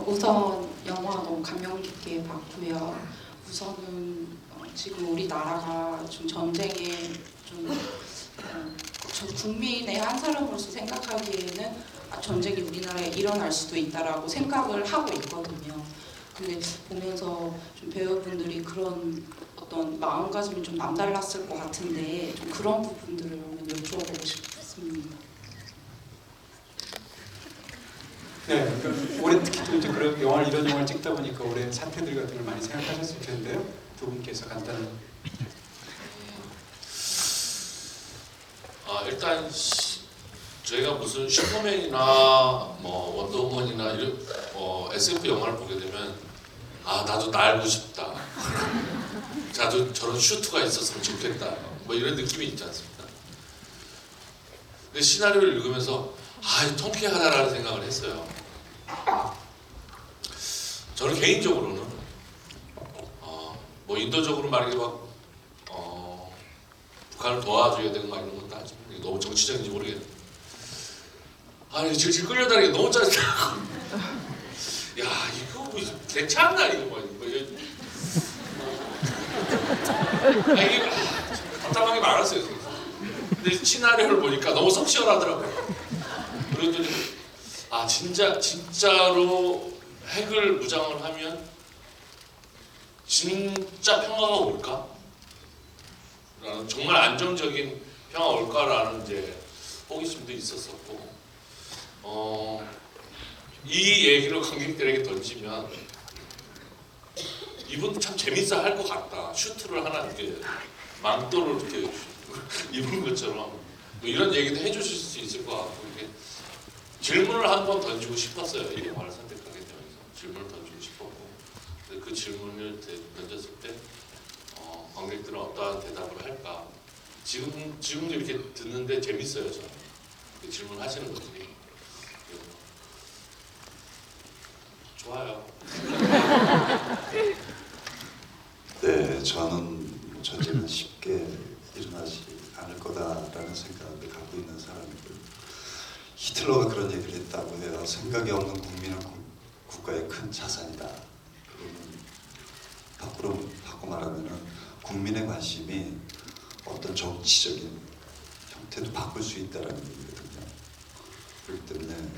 우선 영화 너무 감명 깊게 봤고요. 우선은 지금 우리나라가 좀 전쟁에 저 국민의 한 사람으로서 생각하기에는 전쟁이 우리나라에 일어날 수도 있다라고 생각을 하고 있거든요. 근데 보면서 좀 배우분들이 그런 어떤 마음가짐이 좀 남달랐을 것 같은데 좀 그런 부분들을 여쭤보고 싶습니다. 네, 그러니까 올해 특히 좀 이제 그런 이런 영화를 찍다 보니까 올해 사태들 같은 걸 많이 생각하셨을 텐데요. 두 분께서 간단히. 일단 저희가 무슨 슈퍼맨이나 뭐 원더우먼이나 이런 SF 영화를 보게 되면 나도 날고 싶다. 나도 저런 슈트가 있었으면 좋겠다. 뭐 이런 느낌이 있지 않습니까? 근데 시나리오를 읽으면서 통쾌하다라는 생각을 했어요. 저는 개인적으로는 뭐 인도적으로 말하기 막 북한을 도와줘야 되는 거 이런 것도 아니고 너무 정치적인지 모르겠는데 질질 끌려다니는 게 너무 짜증나. 야 이거 뭐 괜찮나 이거 뭐 이게 답답한 게 많았어요. 근데 시나리오를 보니까 너무 속 시원하더라고요. 그랬더니 진짜로 핵을 무장을 하면 진짜 평화가 올까? 라는 정말 안정적인 평화 올까라는 이제 호기심도 있었었고 이 얘기를 관객들에게 던지면 이분 참 재밌어 할 것 같다. 슈트를 하나 이렇게 망토를 이렇게 입은 것처럼 뭐 이런 얘기도 해주실 수 있을 것 같고 이렇게 질문을 한번 던지고 싶었어요. 이 영화를 선택하게 되면서 질문을 던지고 싶었고 그 질문을 던졌을 때 관객들은 어떠한 대답을 할까? 지금도 이렇게 듣는데 재밌어요. 저는 그 질문하시는 것들이 좋아요. 네, 저는 전쟁은 쉽게 일어나지 않을 거다라는 생각을 갖고 있는 사람이고요. 히틀러가 그런 얘기를 했다고 해요. 생각이 없는 국민은 국가의 큰 자산이다. 그러면 바꿔 말하면은 국민의 관심이 어떤 정치적인 형태도 바꿀 수 있다는 얘기거든요. 그렇기 때문에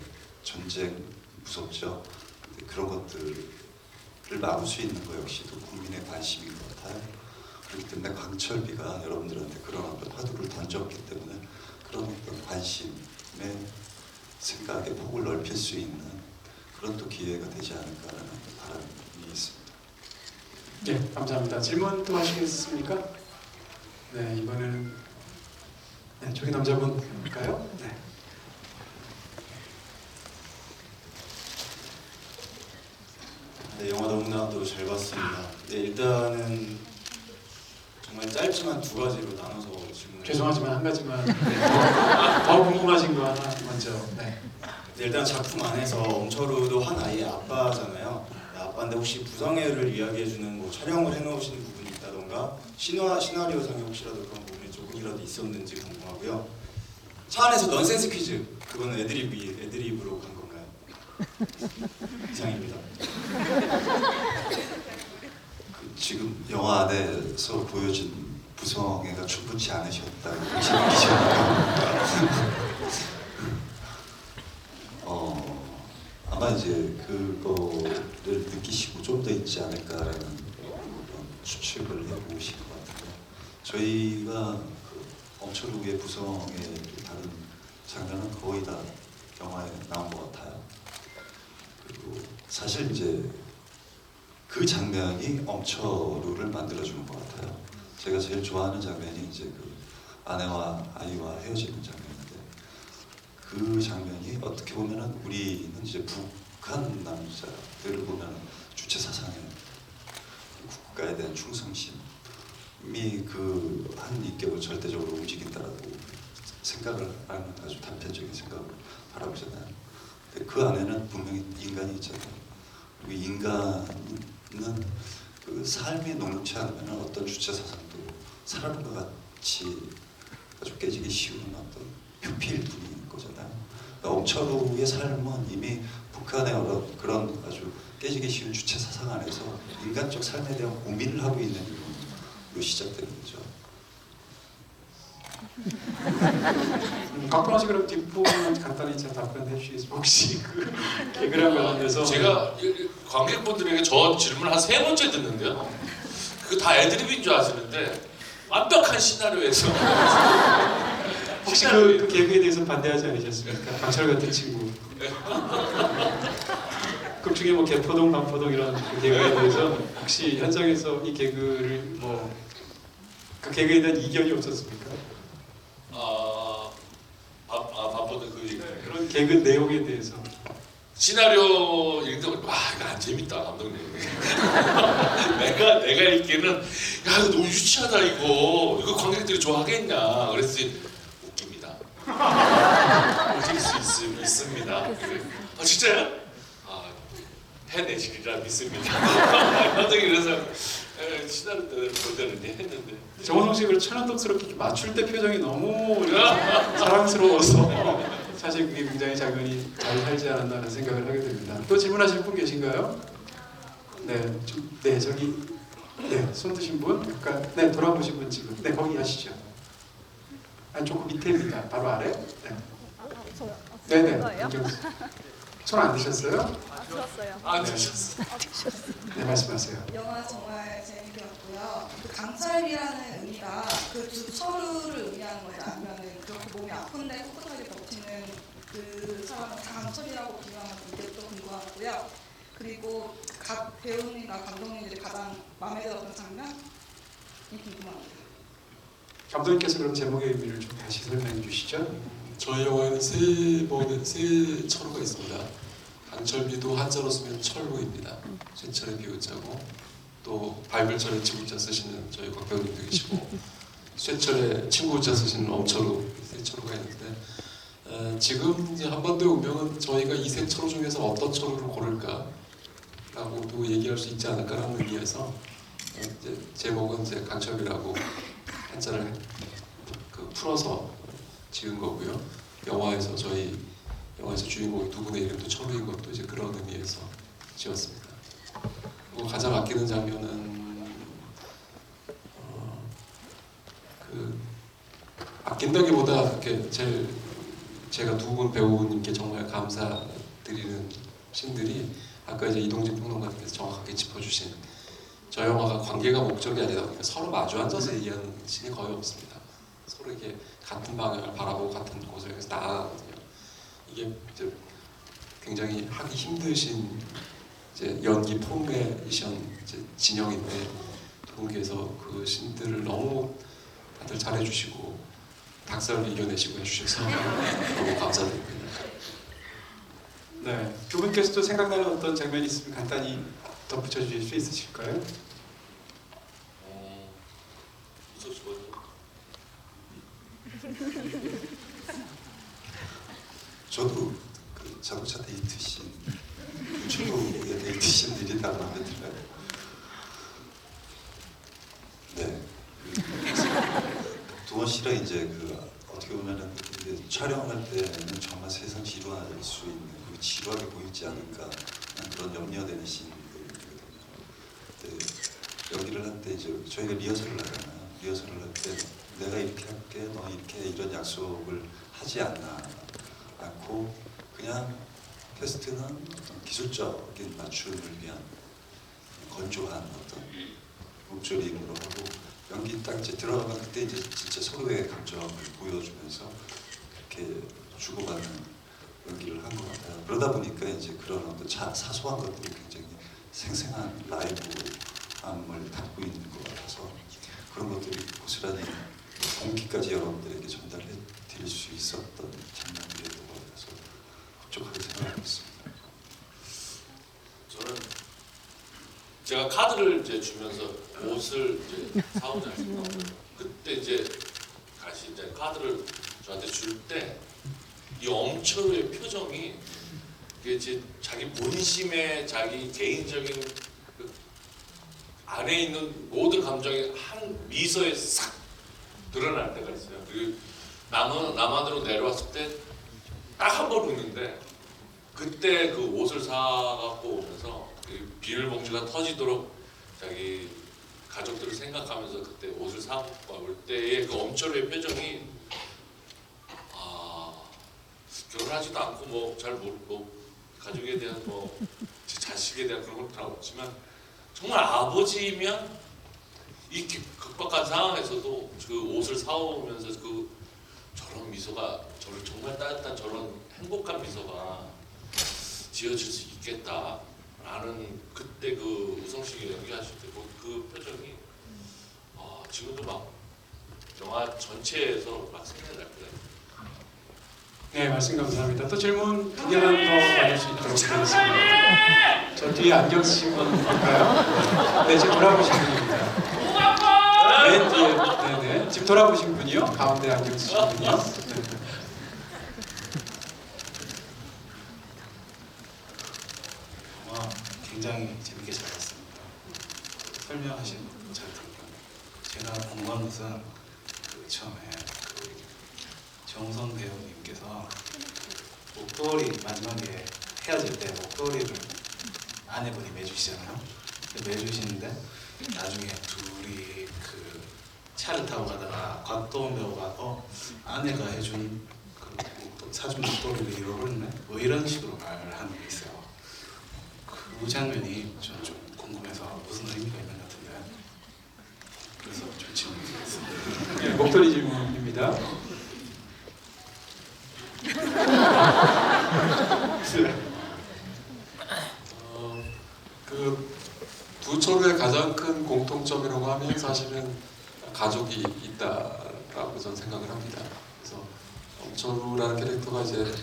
전쟁 무섭죠. 근데 그런 것들을 막을 수 있는 것 역시도 국민의 관심인 것 같아요. 그렇기 때문에 강철비가 여러분들한테 그런 어떤 화두를 던졌기 때문에 그런 어떤 관심의 생각의 폭을 넓힐 수 있는 그런 또 기회가 되지 않을까라는 바람이 있습니다. 네, 감사합니다. 질문 또 하시겠습니까? 네, 이번에는 저기 남자분일까요? 네. 네, 영화 너무나도 잘 봤습니다. 네, 일단은 정말 짧지만 두 가지로 나눠서 질문을 죄송하지만 한 가지만 더 궁금하신 거 하나 먼저. 네. 일단 작품 안에서 엄철우도 한 아이의 아빠잖아요. 아빠인데 혹시 부성애를 이야기해주는 뭐 촬영을 해놓으신 부분이 있다던가 시나리오상에 혹시라도 그런 부분이 조금이라도 있었는지 궁금하고요. 차 안에서 넌센스 퀴즈 그거는 애드립으로 간 건가요? 이상입니다. 지금 영화 안에서 보여진 부성애가 충분치 않으셨다고 혹시 느끼셨나요? 아마 이제 그거를 느끼시고 좀 더 있지 않을까라는 그런 추측을 해보신 것 같은데 저희가 그 엄철욱의 부성의 다른 장면은 거의 다 영화에 나온 것 같아요. 그리고 사실 이제 그 장면이 엄철우를 만들어주는 것 같아요. 제가 제일 좋아하는 장면이 이제 그 아내와 아이와 헤어지는 장면인데 그 장면이 어떻게 보면은 우리는 이제 북한 남자들을 보면 주체 사상의 국가에 대한 충성심이 그 한 인격을 절대적으로 움직인다라고 생각을 하는 아주 단편적인 생각을 바라보잖아요. 근데 그 안에는 분명히 인간이 있잖아요. 그리고 인간은 그 삶이 녹록치 않으면 어떤 주체 사상도 사람과 같이 아주 깨지기 쉬운 어떤 표피일 뿐인 거잖아요. 그러니까 엄철우의 삶은 이미 북한의 그런 아주 깨지기 쉬운 주체 사상 안에서 인간적 삶에 대한 고민을 하고 있는 로 시작되는 거죠. 박근호 씨 그럼 뒷부분 간단히 좀 답변해 주시겠어요? 혹시 그 개그랑 관련해서 제가 관객분들에게 저 질문 한 3번째 듣는데요. 그거 다 애드립인 줄 아시는데 완벽한 시나리오에서 혹시 그 개그에 대해서 반대하지 않으셨습니까? 강철 같은 친구. 극 중에 뭐 개포동, 반포동 이런 그 개그에 대해서 혹시 현장에서 이 개그를 뭐 그 개그에 대한 이견이 없었습니까? 바쁘던 그 얘기. 그런 개그 내용에 대해서 시나리오 읽다 보니 와 이거 안 재밌다 감독님. 내가 읽기에는 야 이거 너무 유치하다 이거 관객들이 좋아하겠냐 그랬더니 웃깁니다. 웃길 수 있습니다. 진짜요? 해내시리라 믿습니다. 감독이 그래서 시나리오 볼 때는 했는데 정원홍 씨 그 천연덕스럽게 맞출 때 표정이 너무 사랑스러워서 사실 그게 굉장히 장면이 잘 살지 않았나라는 생각을 하게 됩니다. 또 질문하실 분 계신가요? 네, 저기 손 드신 분? 약간 돌아보신 분 지금 거기 하시죠. 아니 조금 밑에입니다. 바로 아래. 네네. 손 안 드셨어요? 들었어요. 안 드셨어. 네 말씀하세요. 영화 정말 재밌게 봤고요. 그 강철이라는 의미가 그 두 서로를 의미하는 거예요. 아니면은 그렇게 몸이 아픈데 꿋꿋하게 버티는 그 사람을 강철이라고 비유하는 이게 또 궁금하고요. 그리고 각 배우님과 감독님들이 가장 마음에 들었던 장면이 궁금합니다. 감독님께서 그럼 제목의 의미를 좀 다시 설명해 주시죠. 저희 영화에는 세 철우가 있습니다. 강철비도 한자로 쓰면 철우입니다. 쇠철의 비우자고 또 발글철의 지구자 쓰시는 저희 곽 배우님도 계시고 쇠철의 친구자 쓰시는 엄철우 세 철우가 있는데 지금 이제 한반도의 운명은 저희가 이 세 철우 중에서 어떤 철우를 고를까라고도 얘기할 수 있지 않을까라는 의미에서 이제 제목은 이제 강철비라고 한자를 풀어서 지은 거고요. 영화에서 주인공이 두 분의 이름도 철우인 것도 이제 그런 의미에서 지었습니다. 그리고 가장 아끼는 장면은 아낀다기보다 이렇게 제가 두 분 배우님께 정말 감사드리는 신들이 아까 이제 이동진 평론가님께서 정확하게 짚어주신 저 영화가 관계가 목적이 아니다 보니까 서로 마주 앉아서 얘기하는 신이 거의 없습니다. 서로 이게 같은 방향을 바라보고 같은 곳을 향해서 나아가거든요. 이게 이제 굉장히 하기 힘드신 이제 연기 포메이션 진영인데 두 분께서 그 신들을 너무 다들 잘해주시고 닭살을 이겨내시고 해주셔서 너무 감사드립니다. 네, 두 분께서도 생각나는 어떤 장면이 있으면 간단히 덧붙여 주실 수 있으실까요? 박수 쳐줘. 저도 그 자동차 데이트 씬, 최고의 데이트 씬들이 다 마음에 들어요. 네. 두원 씨랑 이제 그 어떻게 보면은 이제 촬영할 때는 정말 세상 지루할 수 있는 그 지루하게 보이지 않을까 하는 그런 염려되는 씬들이거든요. 연기를 할 때 이제 저희가 리허설을 하잖아요. 리허설을 할 때 내가 이렇게 할게, 너 이렇게 이런 약속을 하지 않고 그냥 테스트는 어떤 기술적인 맞춤을 위한 건조한 어떤 목소리로 하고 연기 딱 이제 들어가면 그때 이제 진짜 서로의 감정을 보여주면서 이렇게 주고받는 연기를 한 것 같아요. 그러다 보니까 이제 그런 어떤 사소한 것들이 굉장히 생생한 라이브함을 담고 있는 것 같아서 그런 것들이 고스란히 공기까지 여러분들에게 전달해 드릴 수 있었던 장면이었던 것 같아서 흡족하게 생각하고 있습니다. 저는 제가 카드를 이제 주면서 옷을 이제 사오지 않습니까? 그때 이제 다시 이제 카드를 저한테 줄 때 이 엄철우의 표정이 이게 이제 자기 본심의 자기 개인적인 그 안에 있는 모든 감정이 한 미소에 싹 드러날 때가 있어요. 그리고 남한으로 내려왔을 때 딱 한 번 웃는데 그때 그 옷을 사갖고 오면서 비닐봉지가 터지도록 자기 가족들을 생각하면서 그때 옷을 사갖고 올 때의 그 엄철우의 표정이 결혼하지도 않고 뭐 잘 뭐 가족에 대한 뭐 자식에 대한 그런 것도 없지만 정말 아버지면 이 극박한 상황에서도 그 옷을 사오면서 그 저런 미소가 저를 정말 따뜻한 저런 행복한 미소가 지어질 수 있겠다라는 그때 그 우성 씨가 연기하실 때 그 표정이 지금도 막 영화 전체에서 막 생각이 날 때가 있어요. 네, 말씀 감사합니다. 또 질문 두 개만 더 받을 수 있도록 하겠습니다. 저 뒤에 안경 쓰신 분 볼까요? 네, 지금 돌아보신 분입니다. 맨 뒤에, 네네. 지금 돌아보신 분이요? 가운데 안경 쓰신 분이요? 네. 굉장히 재밌게 잘 봤습니다. 설명하신 것도 잘 들었고요. 제가 궁금한 것은 그 처음에 그 정우성 배우님께서 목도리 마지막에 헤어질 때 목도리를 아내분이 매주시잖아요. 매주시는데 나중에 둘이 그 차를 타고 가다가 곽도원 배우가 아내가 해준 그 사준 목도리를 잃어버렸네? 뭐 이런 식으로 말하는 게 있어요. 그 장면이 저는 좀 궁금해서 무슨 의미가 있는 것 같은데 그래서 좀 질문드리겠습니다. 네, 목도리 질문입니다. 그 두철우의 가장 큰 공통점이라고 하면 사실은 가족이 있다라고 저는 생각을 합니다. 그래서 엄철우라는 캐릭터가 이제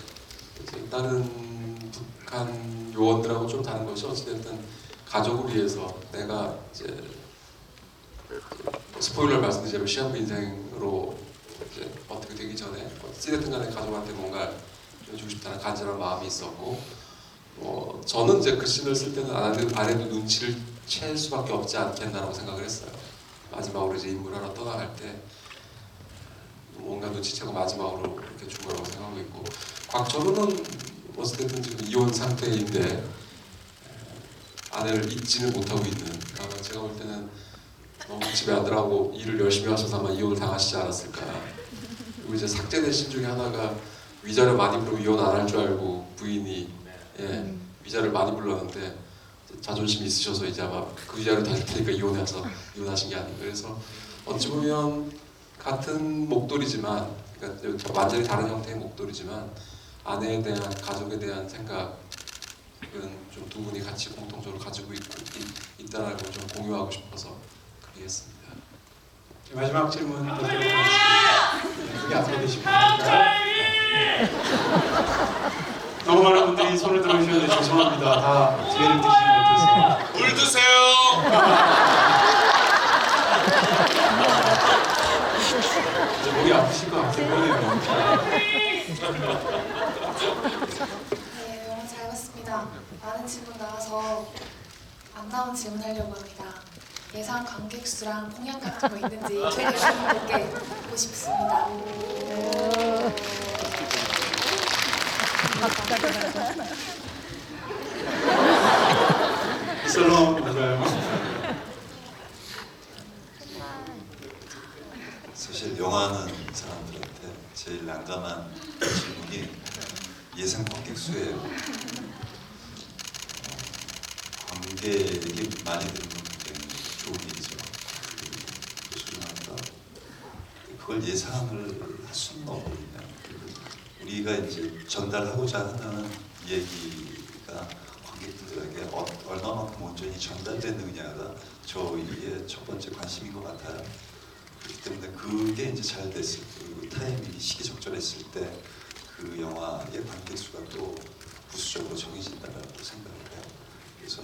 다른 북한 요원들하고 좀 다른 것이 어찌됐든 가족을 위해서 내가 이제 스포일러 말씀드리자면 시한부 인생으로 이제 어떻게 되기 전에 어찌됐든 간에 가족한테 뭔가 해주고 싶다는 간절한 마음이 있었고 저는 이제 그 씬을 쓸 때는 아내도 눈치를 챌 수밖에 없지 않겠나라고 생각을 했어요. 마지막으로 이제 인물 하나 떠나갈 때 뭔가 눈치채고 마지막으로 이렇게 준 거라고 생각하고 있고 곽철우는 어쨌든 지금 이혼 상태인데 아내를 잊지는 못하고 있는 아마 제가 볼 때는 너무 집에 아들하고 일을 열심히 하셔서 아마 이혼을 당하시지 않았을까. 그리고 이제 삭제된 씬 중에 하나가 위자료 많이 부르고 이혼 안 할 줄 알고 부인이 위자료를 많이 불렀는데 자존심이 있으셔서 이제 아마 그 위자료 다 줄 테니까 이혼하신 게 아닌가. 그래서 어찌 보면 같은 목도리지만 그러니까 완전히 다른 형태의 목도리지만 아내에 대한 가족에 대한 생각은 좀 두 분이 같이 공통적으로 가지고 있다는 걸 좀 공유하고 싶어서 그렇게 했습니다. 마지막 질문 드리도록 하겠습니다. 여기 앞에 계신 분일까요? 너무 많은 분들이 손을 들어주셨는데 죄송합니다. 다 기회를 드시지 못해서. 물 드세요. 안 나온 질문하려고 합니다. 예상 관객 수랑 공약 같은 거 있는지 관객분들께 보고 싶습니다. 솔로 뭔가요? 사실 영화하는 사람들한테 제일 난감한 질문이 예상 관객 수예요. 관객이 많이 드는 건 굉장히 좋은 일이죠. 그 소중합니다. 그걸 예상을 할 수는 없거든요. 우리가 이제 전달하고자 하는 얘기가 관객들에게 얼마만큼 온전히 전달되느냐가 저희의 첫 번째 관심인 것 같아요. 그렇기 때문에 그게 이제 잘 됐을 그 타이밍이 시기적절했을 때 그 영화의 관객 수가 또 부수적으로 정해진다고 생각을 해요. 그래서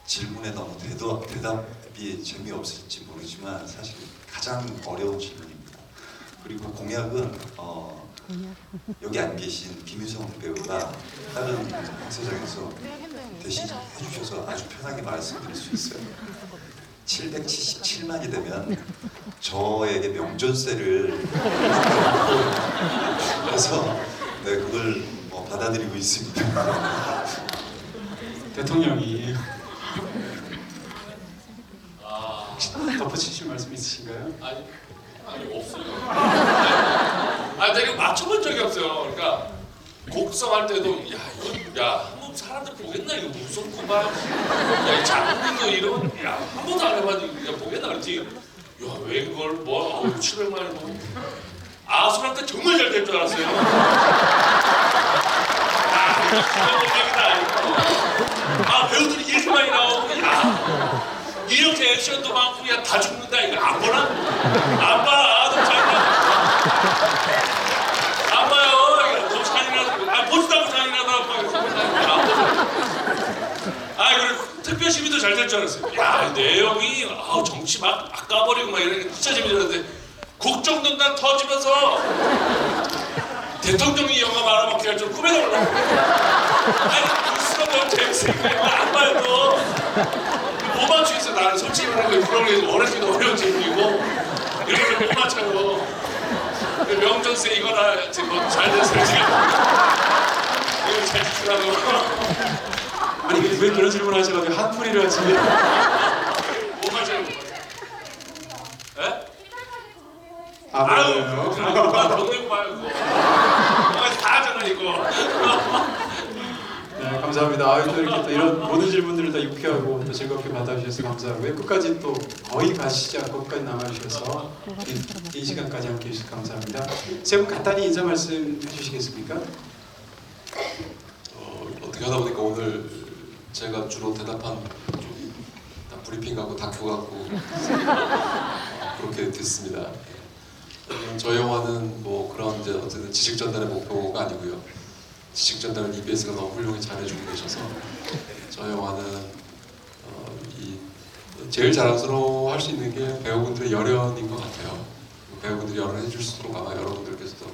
질문에 너무 대답이 재미없을지 모르지만 사실 가장 어려운 질문입니다. 그리고 공약은 여기 안 계신 김유성 배우가 다른 행사장에서 대신 해주셔서 아주 편하게 말씀드릴 수 있어요. 777만이 되면 저에게 명존세를 그래서 네, 그걸 받아들이고 있습니다. 대통령이 아, 덧붙이실 말씀 있으신가요? 아니 없어요. 내가 맞춰본 적이 없어요. 그러니까 곡성할 때도 한번 사람들 보겠나 이거 무섭구만. 야, 이 장군도 이런 한 번도 안 해봤는데 보겠나 그랬지. 왜 그걸 700만이 뭐 아수라 때 정말 잘 될 줄 알았어요. 이거 배우들이 이렇게 많이 나오고 이렇게 액션도 많고 다 죽는다 이거 안 보나? 안 봐. 너무 잔인하다. 안 봐요. 너무 잔인하다. 보지도 않고 잔인하다고 안 보죠. 그리고 특별시민도 잘 될 줄 알았어요. 내용이 정치 막 까버리고 막 이러니까 진짜 재밌었는데 국정농단 터지면서 대통령이 영화 말아먹게 할 줄 꿈에도 몰랐어. 뉴스가 너무 재밌으니까 안 봐요 또. 못 맞추겠어. 나는 솔직히 말하면 그런 게 어렵기도 어려운 질문이고 이런 걸 못 맞춰요. 명전세 이거나 지금 잘 됐어요 지금. 이거 잘 지키라고. 아니 왜 그런 질문을 하셔가지고 한풀이를 하지? 못 맞춰요. 예? 그래요? 동네 봐요 그거. 다 하잖아 이거. 네, 감사합니다. 또 이렇게 또 이런 모든 질문들을 다 유쾌하고 또 즐겁게 받아주셔서 감사하고요. 끝까지 또 거의 가시지 않고 끝까지 남아주셔서 이 시간까지 함께 해주셔서 감사합니다. 세 분 간단히 인사 말씀 해주시겠습니까? 어떻게 하다 보니까 오늘 제가 주로 대답한 쪽이 다 브리핑 같고 다큐 같고 그렇게 됐습니다. 저희 영화는 뭐 그런 이제 어쨌든 지식 전달의 목표가 아니고요. 지식 전달은 EBS가 너무 훌륭히 잘해주고 계셔서 저희 영화는 제일 자랑스러워할 수 있는 게 배우분들의 열연인 것 같아요. 배우분들이 열연해줄수록 아마 여러분들께서도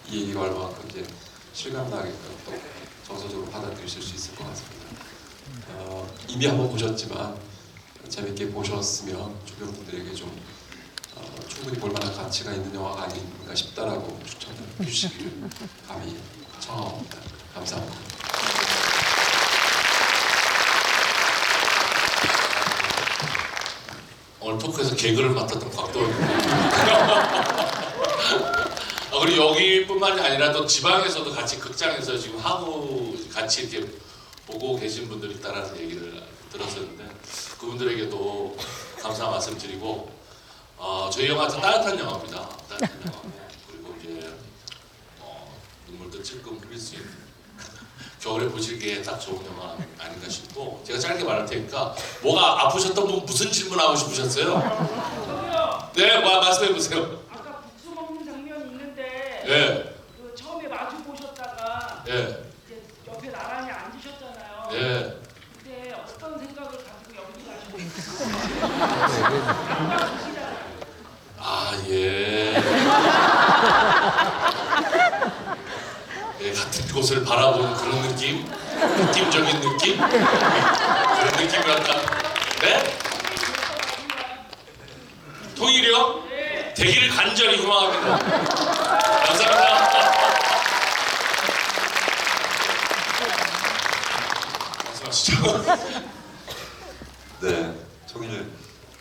이 얘기가 얼마만큼 이제 실감나게끔 또 정서적으로 받아들이실 수 있을 것 같습니다. 이미 한번 보셨지만 재밌게 보셨으면 주변 분들에게 좀 충분히 볼만한 가치가 있는 영화가 아닌가 싶다라고 추천을 해주시기를 감히 청하옵니다. 감사합니다. 오늘 토크에서 개그를 맡았던 곽도원입니다. 그리고 여기뿐만이 아니라 또 지방에서도 같이 극장에서 지금 하고 같이 이렇게 보고 계신 분들이 있다라는 얘기를 들었었는데 그분들에게도 감사 말씀드리고 저희 영화 좀 따뜻한 영화입니다. 따뜻한 영화고 그리고 이제 눈물도 찔끔 흘릴 수 있는 겨울에 보시기에 딱 좋은 영화 아닌가 싶고 제가 짧게 말할 테니까 뭐가 아프셨던 분 무슨 질문하고 싶으셨어요? 네, 말씀해 보세요. 아까 국수 먹는 장면이 있는데 네. 그 처음에 마주 보셨다가 네. 이제 옆에 나란히 앉으셨잖아요. 네. 그때 어떤 생각을 가지고 연기 가셨어요? 예. 같은 곳을 바라보는 그런 느낌? 느낌적인 느낌? 그런 느낌이었다. 네? 통일이요? 되기를 간절히 희망합니다. 감사합니다. 말씀하시죠. 네, 통일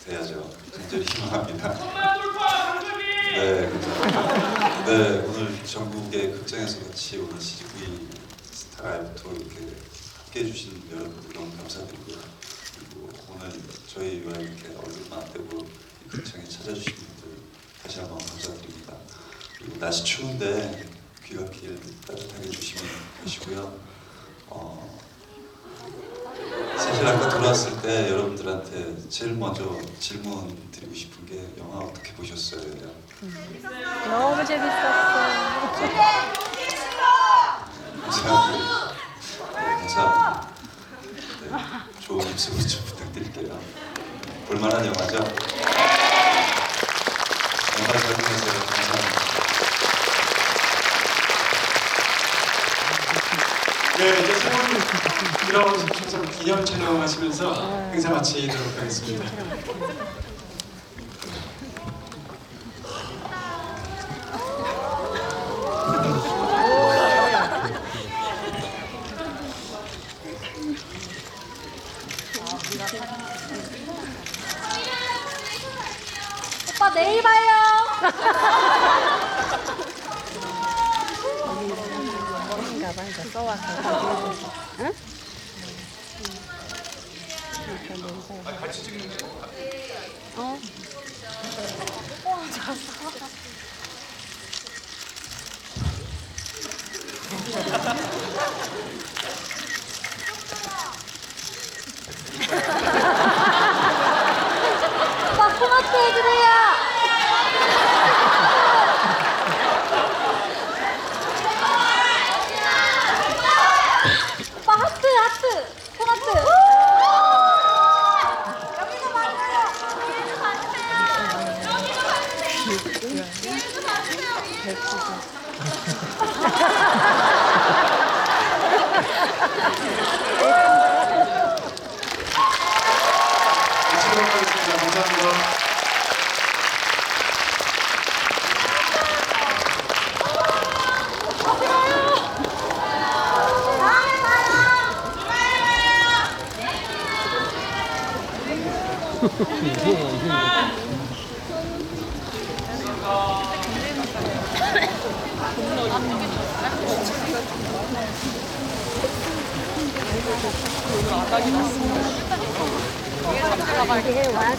돼야죠. 간절히 희망합니다. 천만 돌파 강철이. 네, 감사합니다. 네, 오늘 전국의 극장에서 같이 오늘 CGV 스타라이브도 이렇게 함께 해주신 여러분들 너무 감사드리고요. 그리고 오늘 저희와 이렇게 얼굴만 떼고 이 극장에 찾아주신 분들 다시 한번 감사드립니다. 그리고 날씨 추운데 귀갓길 따뜻하게 조심히 가시고요. 사실 아까 돌아왔을 때 여러분들한테 제일 먼저 질문 드리고 싶은 게 영화 어떻게 보셨어요? 너무 재밌었어. 감사합니다. 네, 감사합니다. 네, 좋은 입술로 좀 부탁드릴게요. 볼만한 영화죠? 영화 잘 보내세요. 감사합니다. 네, 이제 세 분 일어서셔서 기념 촬영하시면서 행사 마치도록 하겠습니다. 오빠 내일 봐요. 가봐 이제 써왔어. 응? 같이 찍는 거. 어. 와 잘했어. 오빠 토마토 해주세요. 오빠 하트 토마토. 여기도 봐주세요. 여기도 봐주세요. 여기도 봐주세요. 마치도록 하겠습니다. 감사합니다. 이게 왔.